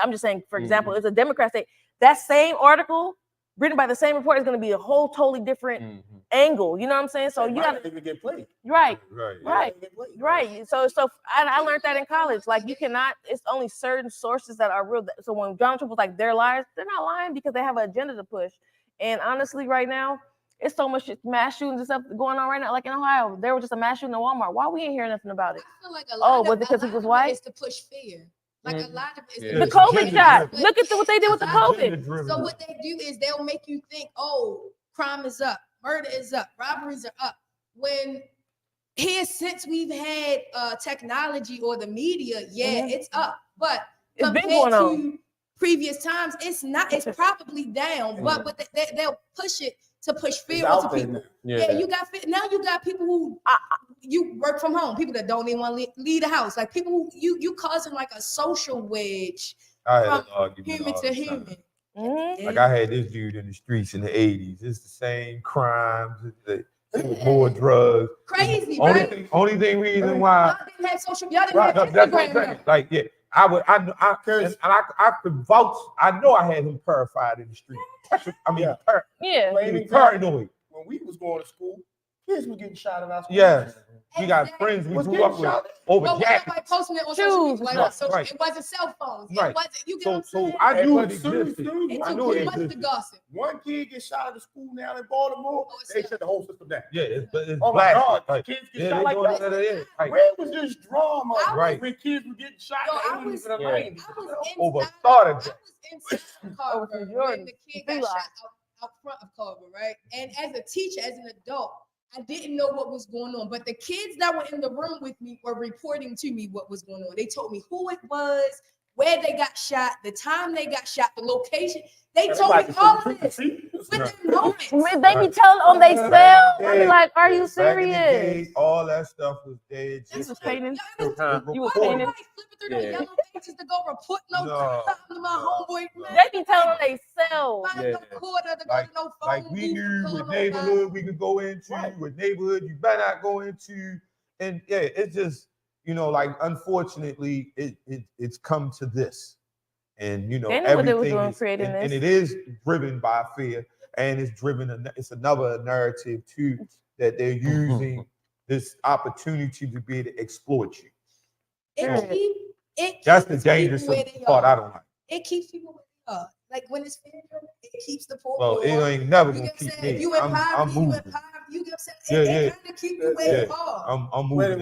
I'm just saying, for example, it's a Democrat state. That same article written by the same reporter is going to be a whole totally different angle. You know what I'm saying? So you got to even get played. right. Right. Right. So I learned that in college. Like you cannot. It's only certain sources that are real. So when Donald Trump was like they're liars, they're not lying because they have an agenda to push. And honestly, right now, it's so much mass shootings and stuff going on right now. Like in Ohio, there was just a mass shooting in Walmart. Why we ain't hearing nothing about it? I feel like a lot was it because he was white? It's to push fear. Like a lot of it's The COVID shot. Look at what they did with the COVID. So what they do is they'll make you think, oh, crime is up, murder is up, robberies are up. When here, since we've had technology or the media, it's up. But It's been compared going on. to previous times, it's not. It's probably down. But they'll push it to push fear into people. Yeah, you got people who you work from home. People that don't even want to leave the house. Like people who you causing like a social wedge from human to human. Like I had this dude in the streets in the 80s. It's the same crimes, more drugs. Crazy, Only reason why y'all didn't have social. Y'all didn't right, have that's what I'm Instagram. saying. Like I could vouch. I know I had him terrified in the street. He was paranoid. When we was going to school, kids were getting shot in our school. Yes. We got friends we grew up with over jackets. Nobody posting it on social media. Right. It wasn't cell phones. Right. It wasn't. You get what I'm So saying? I knew it Soon existed. I knew it Much to existed. gossip. One kid gets shot at the school now in Baltimore, they shut the whole system down. Yeah, it's Oh my black. God, Like, kids get yeah, shot they like doing that. Like, Where was this drama? Right. When kids were getting shot, Yo, they I wasn't was even alive. over thought of that. I was inside Carver when the kid got shot out front of Carver, right? And as a teacher, as an adult, I didn't know what was going on, but the kids that were in the room with me were reporting to me what was going on. They told me who it was, where they got shot, the time they got shot, the location. They told me all of this within moments. They be telling on they cell. I be like, are you serious? All that stuff was dead. This was painting. You was flipping painting. through the yellow pages to go report no crime to my homeboy. They be telling on they cell. Like we knew what neighborhood we could go into, what neighborhood you better not go into. And yeah, it's just, like unfortunately, it's come to this. And everything and it is driven by fear, and it's another narrative too that they're using this opportunity to be able to exploit you. That's the dangerous part I don't like. It keeps people where they are. Like when it's fair, it keeps the poor. Well, it ain't never gonna keep me. I'm moving. You get what I'm saying? It kind of keep you where you are. I'm moving.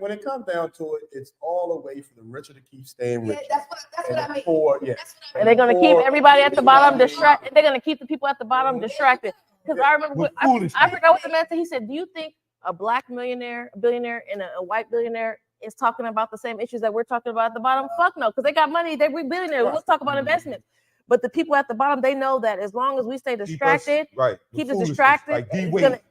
When it comes down to it, it's all a way for the richer to keep staying rich. That's what I mean. And they're gonna keep everybody at the bottom distracted. They're gonna keep the people at the bottom distracted. Because I remember, I forgot what the man said. He said, "Do you think a black billionaire, and a white billionaire is talking about the same issues that we're talking about at the bottom? Fuck no, because they got money. They're billionaires. Let's talk about investments." But the people at the bottom, they know that as long as we stay distracted, keep us distracted, like D-Wade, like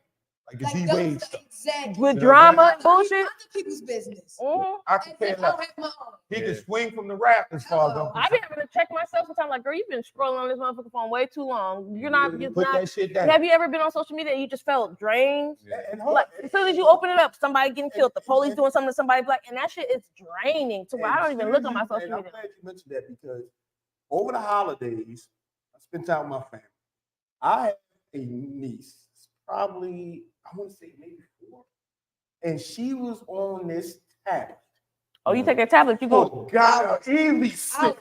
the D-Wade stuff. Exactly. With drama and bullshit. Other people's business. I can tell that. He can swing from the rap as far as I've been having to check myself sometimes. Like, girl, you've been scrolling on this motherfucking phone way too long. You're not. That shit down. Have you ever been on social media and you just felt drained? Like as soon as you open it up, somebody getting killed, the police doing something to somebody black, and that shit is draining to where I don't even look on my social media. I'm glad you mentioned that because over the holidays, I spent time with my family. I have a niece, probably, I want to say maybe 4, and she was on this tablet. Oh, you take that tablet, you go. God, easily sit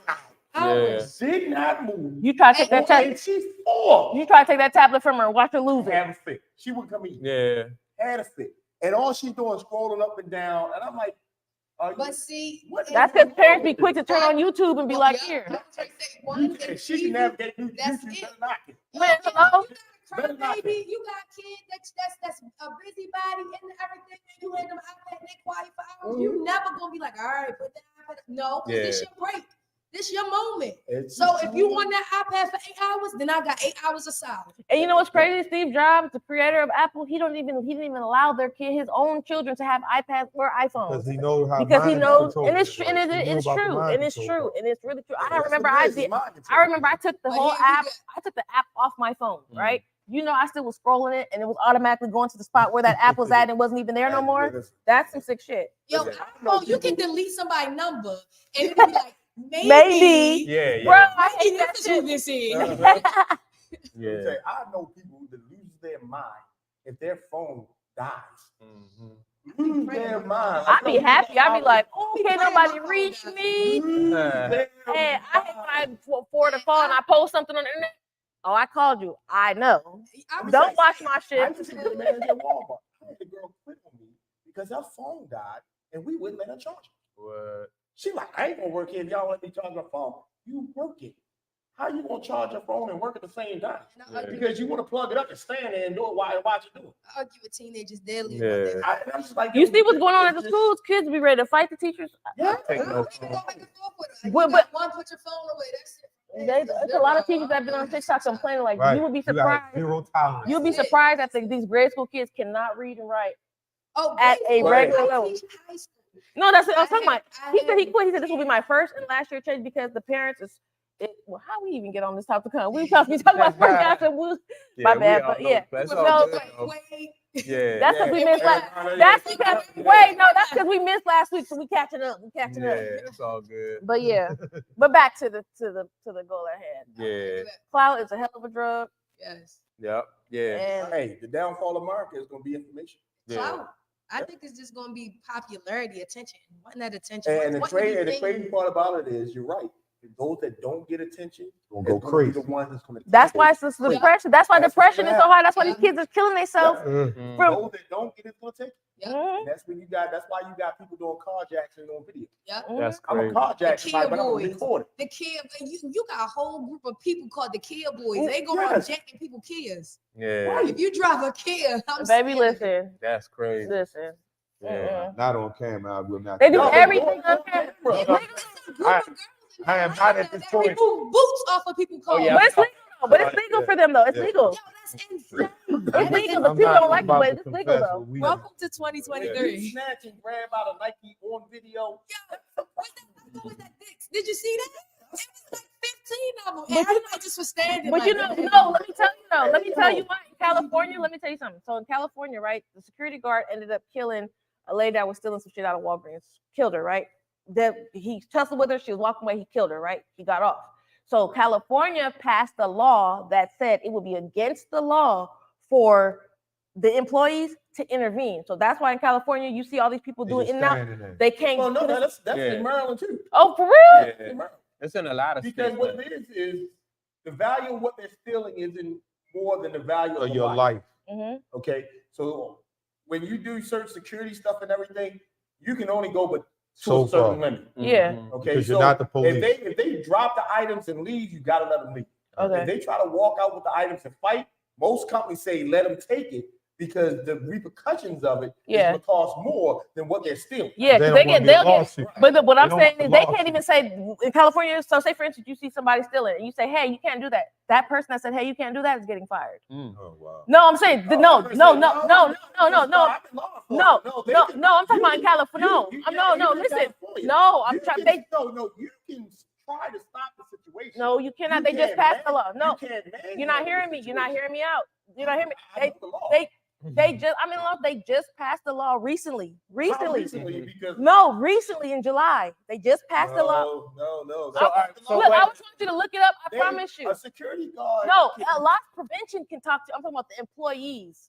Yeah. did not move. You try to take that tablet. She's 4. You try to take that tablet from her and watch her lose it. Had a fit. She wouldn't come in. Yeah. Had a fit. And all she's doing is scrolling up and down. And I'm like, but see, that's because parents be quick to turn on YouTube and be like, here. She can navigate YouTube. Man, hello? Baby, you got kids that's a busybody into everything, and you hand them an iPad and they quiet for hours, you never gonna be like, all right, put that iPad. No, because this your break. This your moment. So if you want that iPad for 8 hours, then I got 8 hours of silence. And you know what's crazy? Steve Jobs, the creator of Apple, he didn't even allow his own children to have iPads or iPhones. Because he knows how. Because he knows, and it's true, and it's true, and it's true, and it's really true. I remember I took the whole app. I took the app off my phone, right? You know, I still was scrolling it, and it was automatically going to the spot where that app was at, and it wasn't even there no more. That's some sick shit. Yo, you can delete somebody's number, and it'll be like. Maybe. Yeah. Bro, I hate that this is who this is. Yeah. I know people that lose their mind if their phone dies. Lose their mind. I'd be happy. I'd be like, oh, can't nobody reach me? And I hate when I forward a call and I post something on the internet. Oh, I called you. I know. Don't watch my shit. I just had a manager at Walmart. I had a girl quit on me because her phone died and we wouldn't let her charge it. What? She like, I ain't gonna work here if y'all let me charge my phone. You working. How you gonna charge your phone and work at the same time? Because you want to plug it up and stand there and do it while you watch it do it. I argue with teenagers daily. Yeah. I'm just like, You see what's going on at the schools? Kids be ready to fight the teachers. Yeah. Take no But one, put your phone away. That's it. There's a lot of teachers that have been on TikTok complaining, like, you would be surprised. Zero tolerance. You'll be surprised that these grade school kids cannot read and write Oh, at a regular level. high school. No, that's what I was talking about. He said he quit. He said this will be my first and last year change because the parents well, how we even get on this topic? We talking about first guys and my bad, but yeah. That's That's because we missed last. That's because we missed last week, so we catching up. Yeah, it's all good. But yeah, but back to the goal ahead. Yeah. Clout is a hell of a drug. Yes. Yep. Yeah. And Hey, the downfall of America is gonna be information. Clout. I think it's just gonna be popularity, attention. Wanting that attention. And the crazy part about it is, you're right. Those that don't get attention Gonna go crazy. The ones that's gonna. that's why it's the depression. That's why depression is so high. That's why these kids are killing themselves. Those that don't get it, gonna take. Mhm. And that's when you got. That's why you got people doing carjacking on video. Yep. That's I'm a crazy. carjacker, but I'm boys. recording. The kid, you got a whole group of people called the Kia Boys. They go Yes. around jacking people Kias. Yeah. If you drive a Kia, I'm Baby, scared. listen. That's crazy. Listen. Yeah. Not on camera. I will not. They do No, everything they on do camera. it on camera. I am not at this point. Remove boots off of people's cars. yeah. But it's legal though. But it's legal for them though. It's Yeah. legal. Yo, that's insane. It's legal. The people don't like it, but it's legal though. Welcome to You 2023. snatch and grab out a Nike on video. What's that Dix? Did you see that? It was like 15 of them. And everybody just was standing. But like, you know, no, let me tell you though. Let me tell you what. In California, let me tell you something. So in California, right, the security guard ended up killing a lady that was stealing some shit out of Walgreens. Killed her, right? That he tussled with her. She was walking away. He killed her, right? He got off. So California passed a law that said it would be against the law for the employees to intervene. So that's why in California you see all these people doing in and out. They can't. Oh no, that's Yeah. in Maryland too. Oh, for real? Yeah. In Maryland. It's in a lot of Because states. what it is the value of what they're stealing isn't more than the value of Your life. Mm-hmm. Okay, so when you do search security stuff and everything, you can only go but to So a certain far. limit. Yeah. Okay, Because so you're not the police. if they drop the items and leave, you gotta let them leave. Okay. If they try to walk out with the items and fight, most companies say let them take it because the repercussions of it is Yeah. gonna cost more than what they're stealing. Yeah, They because don't wanna be a they'll get. lawsuit. But what I'm don't saying want is the they can't lawsuit. even say in California. So say for instance, you see somebody stealing, and you say, "Hey, you can't do that." That person that said, "Hey, you can't do that," is getting fired. Oh wow. No, I'm saying no. I'm talking about in California. No, listen. No, I'm trying. They you can try to stop the situation. no, you cannot. You They just can't passed the manage- law. No, you can't manage you're not the hearing me. You're not situation. hearing me out. You're not hearing me. I know the law. They just. I mean, look, they just passed the law recently. How Recently. because No, recently in July. They just passed the law. No. So, all right, so Look, wait. I just want you to look it up. I promise you. A security guard. No, a loss prevention can talk to. I'm talking about the employees.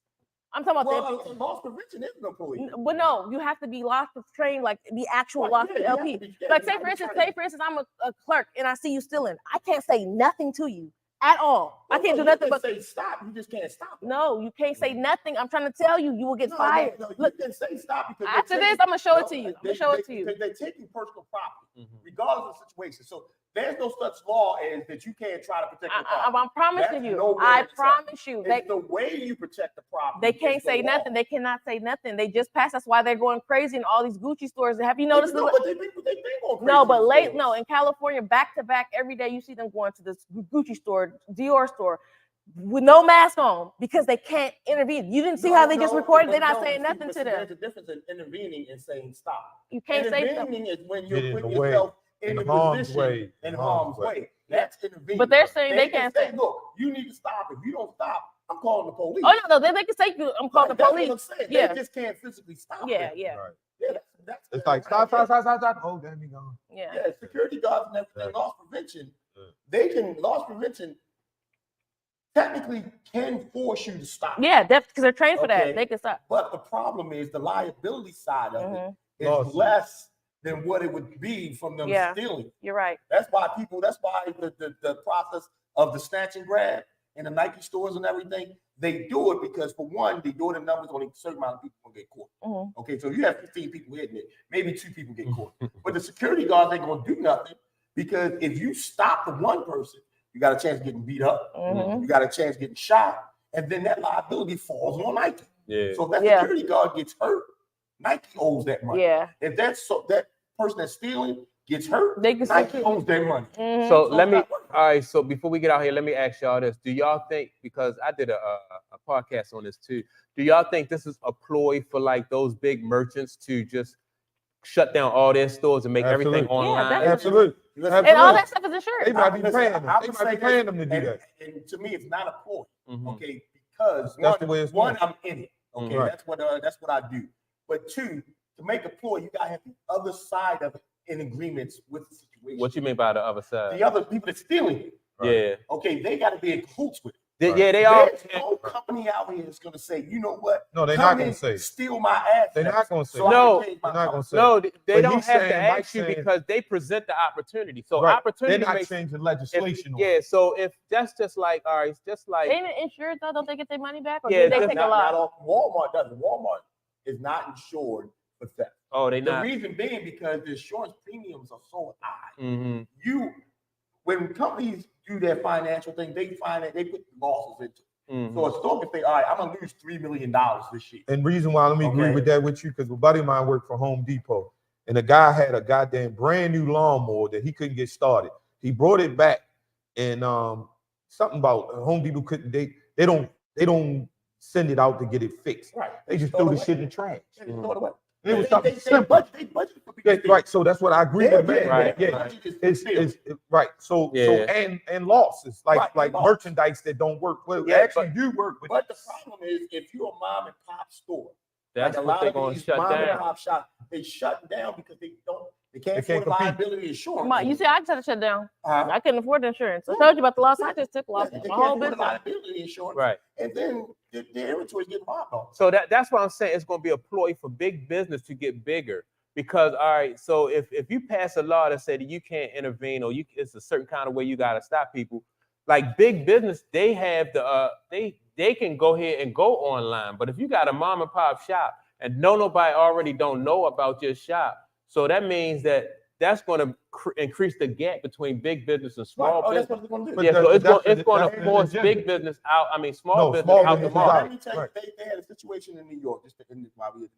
I'm talking about Well, loss prevention is no police. But no, you have to be loss trained, like the actual Right, loss yeah, you have LP. to be- yeah, Like you say have for to instance, train. I'm a clerk and I see you stealing. I can't say nothing to you at all. I can't do nothing but say stop. You just can't stop. it. no. You can't say nothing. I'm trying to tell you, you will get fired. No, you Look, can say stop because after this, I'm gonna show it to you. I'm gonna show it to you. Because they're taking personal property, regardless of the situation. So There's no such law as that you can't try to protect the property. I'm promising That's you. nowhere I in the promise you. It's the way you protect the property. They can't is the say law. nothing. They cannot say nothing. They just passed. That's why they're going crazy in all these Gucci stores. Have you noticed? No, but they been going crazy. No, but in stores. no, in California, back to back, every day you see them going to this Gucci store, Dior store, with no mask on because they can't intervene. You didn't see how they just recorded. They're not saying nothing to them. There's a difference in intervening and saying stop. You can't say intervening is when you're Get in putting the way. yourself In in harm's position way. in harm's way. That's intervening. But they're saying they can't say, say. look, you need to stop. If you don't stop, I'm calling the police. Oh no, they can say I'm calling the That's police. what I'm saying. Yeah. They just can't physically stop. Yeah, them. yeah, Right. Yeah, that's It's like stop. Oh, damn, he gone. yeah. Yeah, security guards and everything, Right. loss prevention. Yeah. Loss prevention technically can force you to stop. Yeah, that's because they're trained for Okay. that. They can stop. But the problem is the liability side of it is Lawsuit. less than what it would be from them Yeah. stealing. You're right. That's why the process of the snatch and grab in the Nike stores and everything, they do it because for one, they do it in numbers only a certain amount of people will get caught. Mhm. Okay, so you have 15 people hitting it, maybe 2 people get caught. But the security guards ain't gonna do nothing because if you stop the one person, you got a chance of getting beat up, Mhm. you got a chance of getting shot, and then that liability falls on Nike. Yeah. So if that Yeah. security guard gets hurt, Nike owes that money. Yeah. If that person that's stealing gets hurt, They can Nike say. owns their money. Mhm. So So let me. it's not All right. So before we get out here, let me ask y'all this: do y'all think, because I did a podcast on this too, do y'all think this is a ploy for like those big merchants to just shut down all their stores and make everything Absolutely. online? Yeah, Absolutely. And all that stuff is They insured. might be Listen, paying them. I They would might be say paying them to do and, that. and to me, it's not a ploy. Mhm. Okay, because That's the way it's one, going. I'm in it. Okay, Right. that's what I do. But two, to make a ploy, you gotta have the other side of it in agreements with the situation. What you mean by the other side? The other people that's stealing it, Yeah. okay, they gotta be in cahoots with it. Right. Yeah, they are. There's no company out here that's gonna say, you know what? No, they're Come not gonna in, say. steal my assets. They're not gonna say. So I No, can change my They're not gonna company. say. No, they But don't he's have to saying, ask Mike's you saying- because they present the opportunity. So Right. They're opportunity not makes changing if- legislation. on yeah. it. So if that's just like, all right, it's just like Ain't it insured though? Don't they get their money back? Or Yeah, did they just take a Not loss? all, Walmart doesn't. Walmart is not insured for theft. oh they The not. reason being because the insurance premiums are so high. Mm-hmm. When companies do their financial thing, they find that they put losses into it. Mm-hmm. So a store can say, all right, I'm gonna lose $3 million this year. And reason why, let me agree Okay. with that with you, because a buddy of mine worked for Home Depot, and the guy had a goddamn brand new lawnmower that he couldn't get started. He brought it back, and something about Home Depot couldn't. They don't send it out to get it fixed. Right. They just throw throw it the away. shit in the trash. They just throw it away. It was They- something they simple. They budget for Yeah, people. right. So that's what I agree with. Yeah, Man. right, Yeah, budget is It's still. right. So Yeah. and losses like Right, like loss. merchandise that don't work. Well, Yeah, actually do work, But the problem is, if you're a mom and pop store, That's like a what lot they're of gonna these shut mom and down. pop shops, they shut down because they can't can't afford the compete. liability insurance. You see, I just had to shut down. Uh-huh. I couldn't afford the insurance. I Yeah. told you about the loss. I just took Yeah, loss. they My can't whole afford the business. liability insurance, Right. and then their inventory is getting robbed off. So that's what I'm saying. It's going to be a ploy for big business to get bigger. Because all right, so if you pass a law that say that you can't intervene or it's a certain kind of way you got to stop people, like big business, they have the they can go ahead and go online. But if you got a mom and pop shop and nobody already don't know about your shop, so that means that's going to increase the gap between big business and small Right. Oh, that's business. what they're going to do. But Yeah, so it's that's going the to force agenda. big business out. I mean, small No, business small out the business market. out. Let me tell you, Right. they had a situation in New York.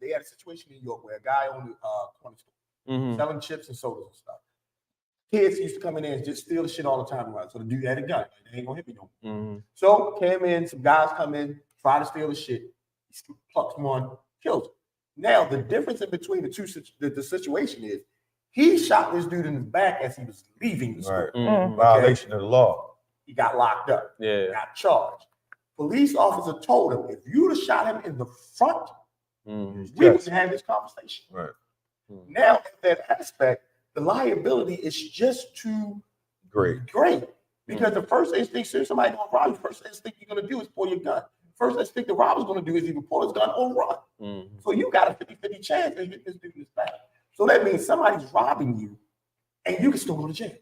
They had a situation in New York where a guy owned a corner store Mhm. selling chips and sodas and stuff. Kids used to come in there and just steal the shit all the time. Right? So the dude had a gun. Like, they ain't gonna hit me no more. Mhm. So came in, some guys come in, try to steal the shit. He plucks one, kills him. Now the difference in between the situation is he shot this dude in his back as he was leaving the store. Right. Mhm. Violation of the law. He got locked up, Yeah. got charged. Police officer told him, if you'd have shot him in the front, Mhm. we Yes. wouldn't have this conversation. Right. Now, in that aspect, the liability is just too Great. because the first instinct, if somebody gonna rob you, first instinct you're gonna do is pull your gun. First instinct the robber's gonna do is either pull his gun or run. Mhm. So you got a 50-50 chance of hitting this dude in his back. So that means somebody's robbing you, and you can still go to jail.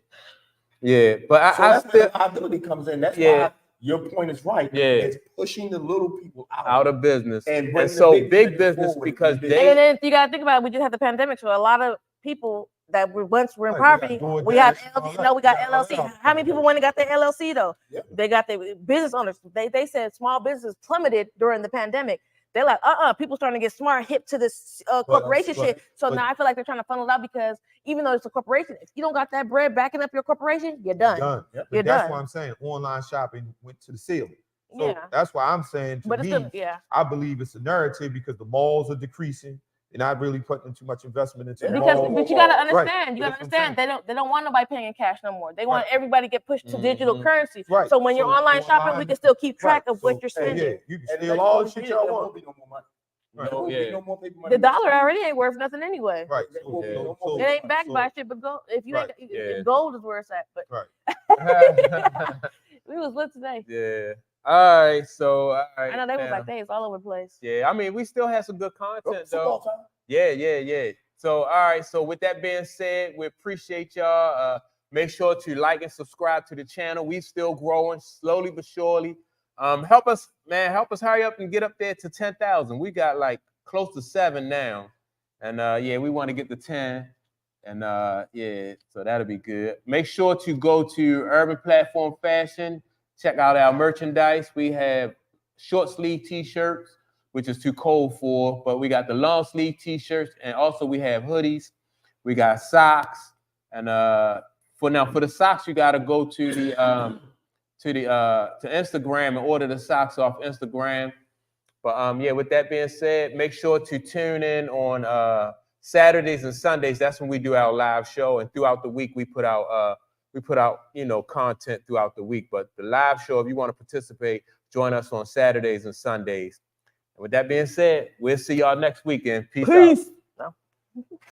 Yeah, but So I that's still where the liability comes in. That's Yeah. why your point is right. Yeah. It's pushing the little people out of business, And and bring the so big big business business forward. because And they And then you got to think about it. We just had the pandemic, so a lot of people that once we're in Right, we got poverty, we have DoorDash and all LLC. that. No, we got We got all that LLC. out How many people went and got their LLC though? Yep. They got their business owners. They said small business plummeted during the pandemic. They're like, people starting to get smart, hip to this corporation shit. So now I feel like they're trying to funnel it out because even though it's a corporation, if you don't got that bread backing up your corporation, you're done. Done. Yep. You're That's done. why I'm saying online shopping went to the ceiling. So Yeah. that's why I'm saying to But it's me, still, yeah. I believe it's a narrative because the malls are decreasing. They're not really putting too much investment into the Because, malls. but you gotta Right. understand, you gotta That's what I'm understand, they don't want nobody paying in cash no more. They want everybody to get pushed to digital currency. Right. So when you're So online shopping, we online- can still keep track right. of what So, you're yeah, spending. you can And steal the all next the shit year, there y'all won't want. be no more money. Right. There won't Yeah. be no more paper money. The dollar already ain't worth nothing anyway. Right. There So, won't be so- no so- more It ain't backed so- by shit, but gold. If you Right. ain't, Yeah. gold is where it's at. But Yeah. we was lit today. All right. So all right. I know they was now- like they was all over the place. Yeah, I mean, we still have some good content though. Football time. Yeah. So, all right. So, with that being said, we appreciate y'all. Make sure to like and subscribe to the channel. We still growing slowly but surely. Help us, man. Help us hurry up and get up there to 10,000. We got like close to 7 now, and we want to get to 10. And so that'll be good. Make sure to go to Urban Platform Fashion. Check out our merchandise. We have short sleeve t-shirts, which is too cold for, but we got the long sleeve t-shirts, and also we have hoodies. We got socks, and for the socks, you got to go to the to Instagram and order the socks off Instagram. But with that being said, make sure to tune in on Saturdays and Sundays. That's when we do our live show, and throughout the week we put out content throughout the week. But the live show, if you want to participate, join us on Saturdays and Sundays. And with that being said, we'll see y'all next weekend. Peace out. No.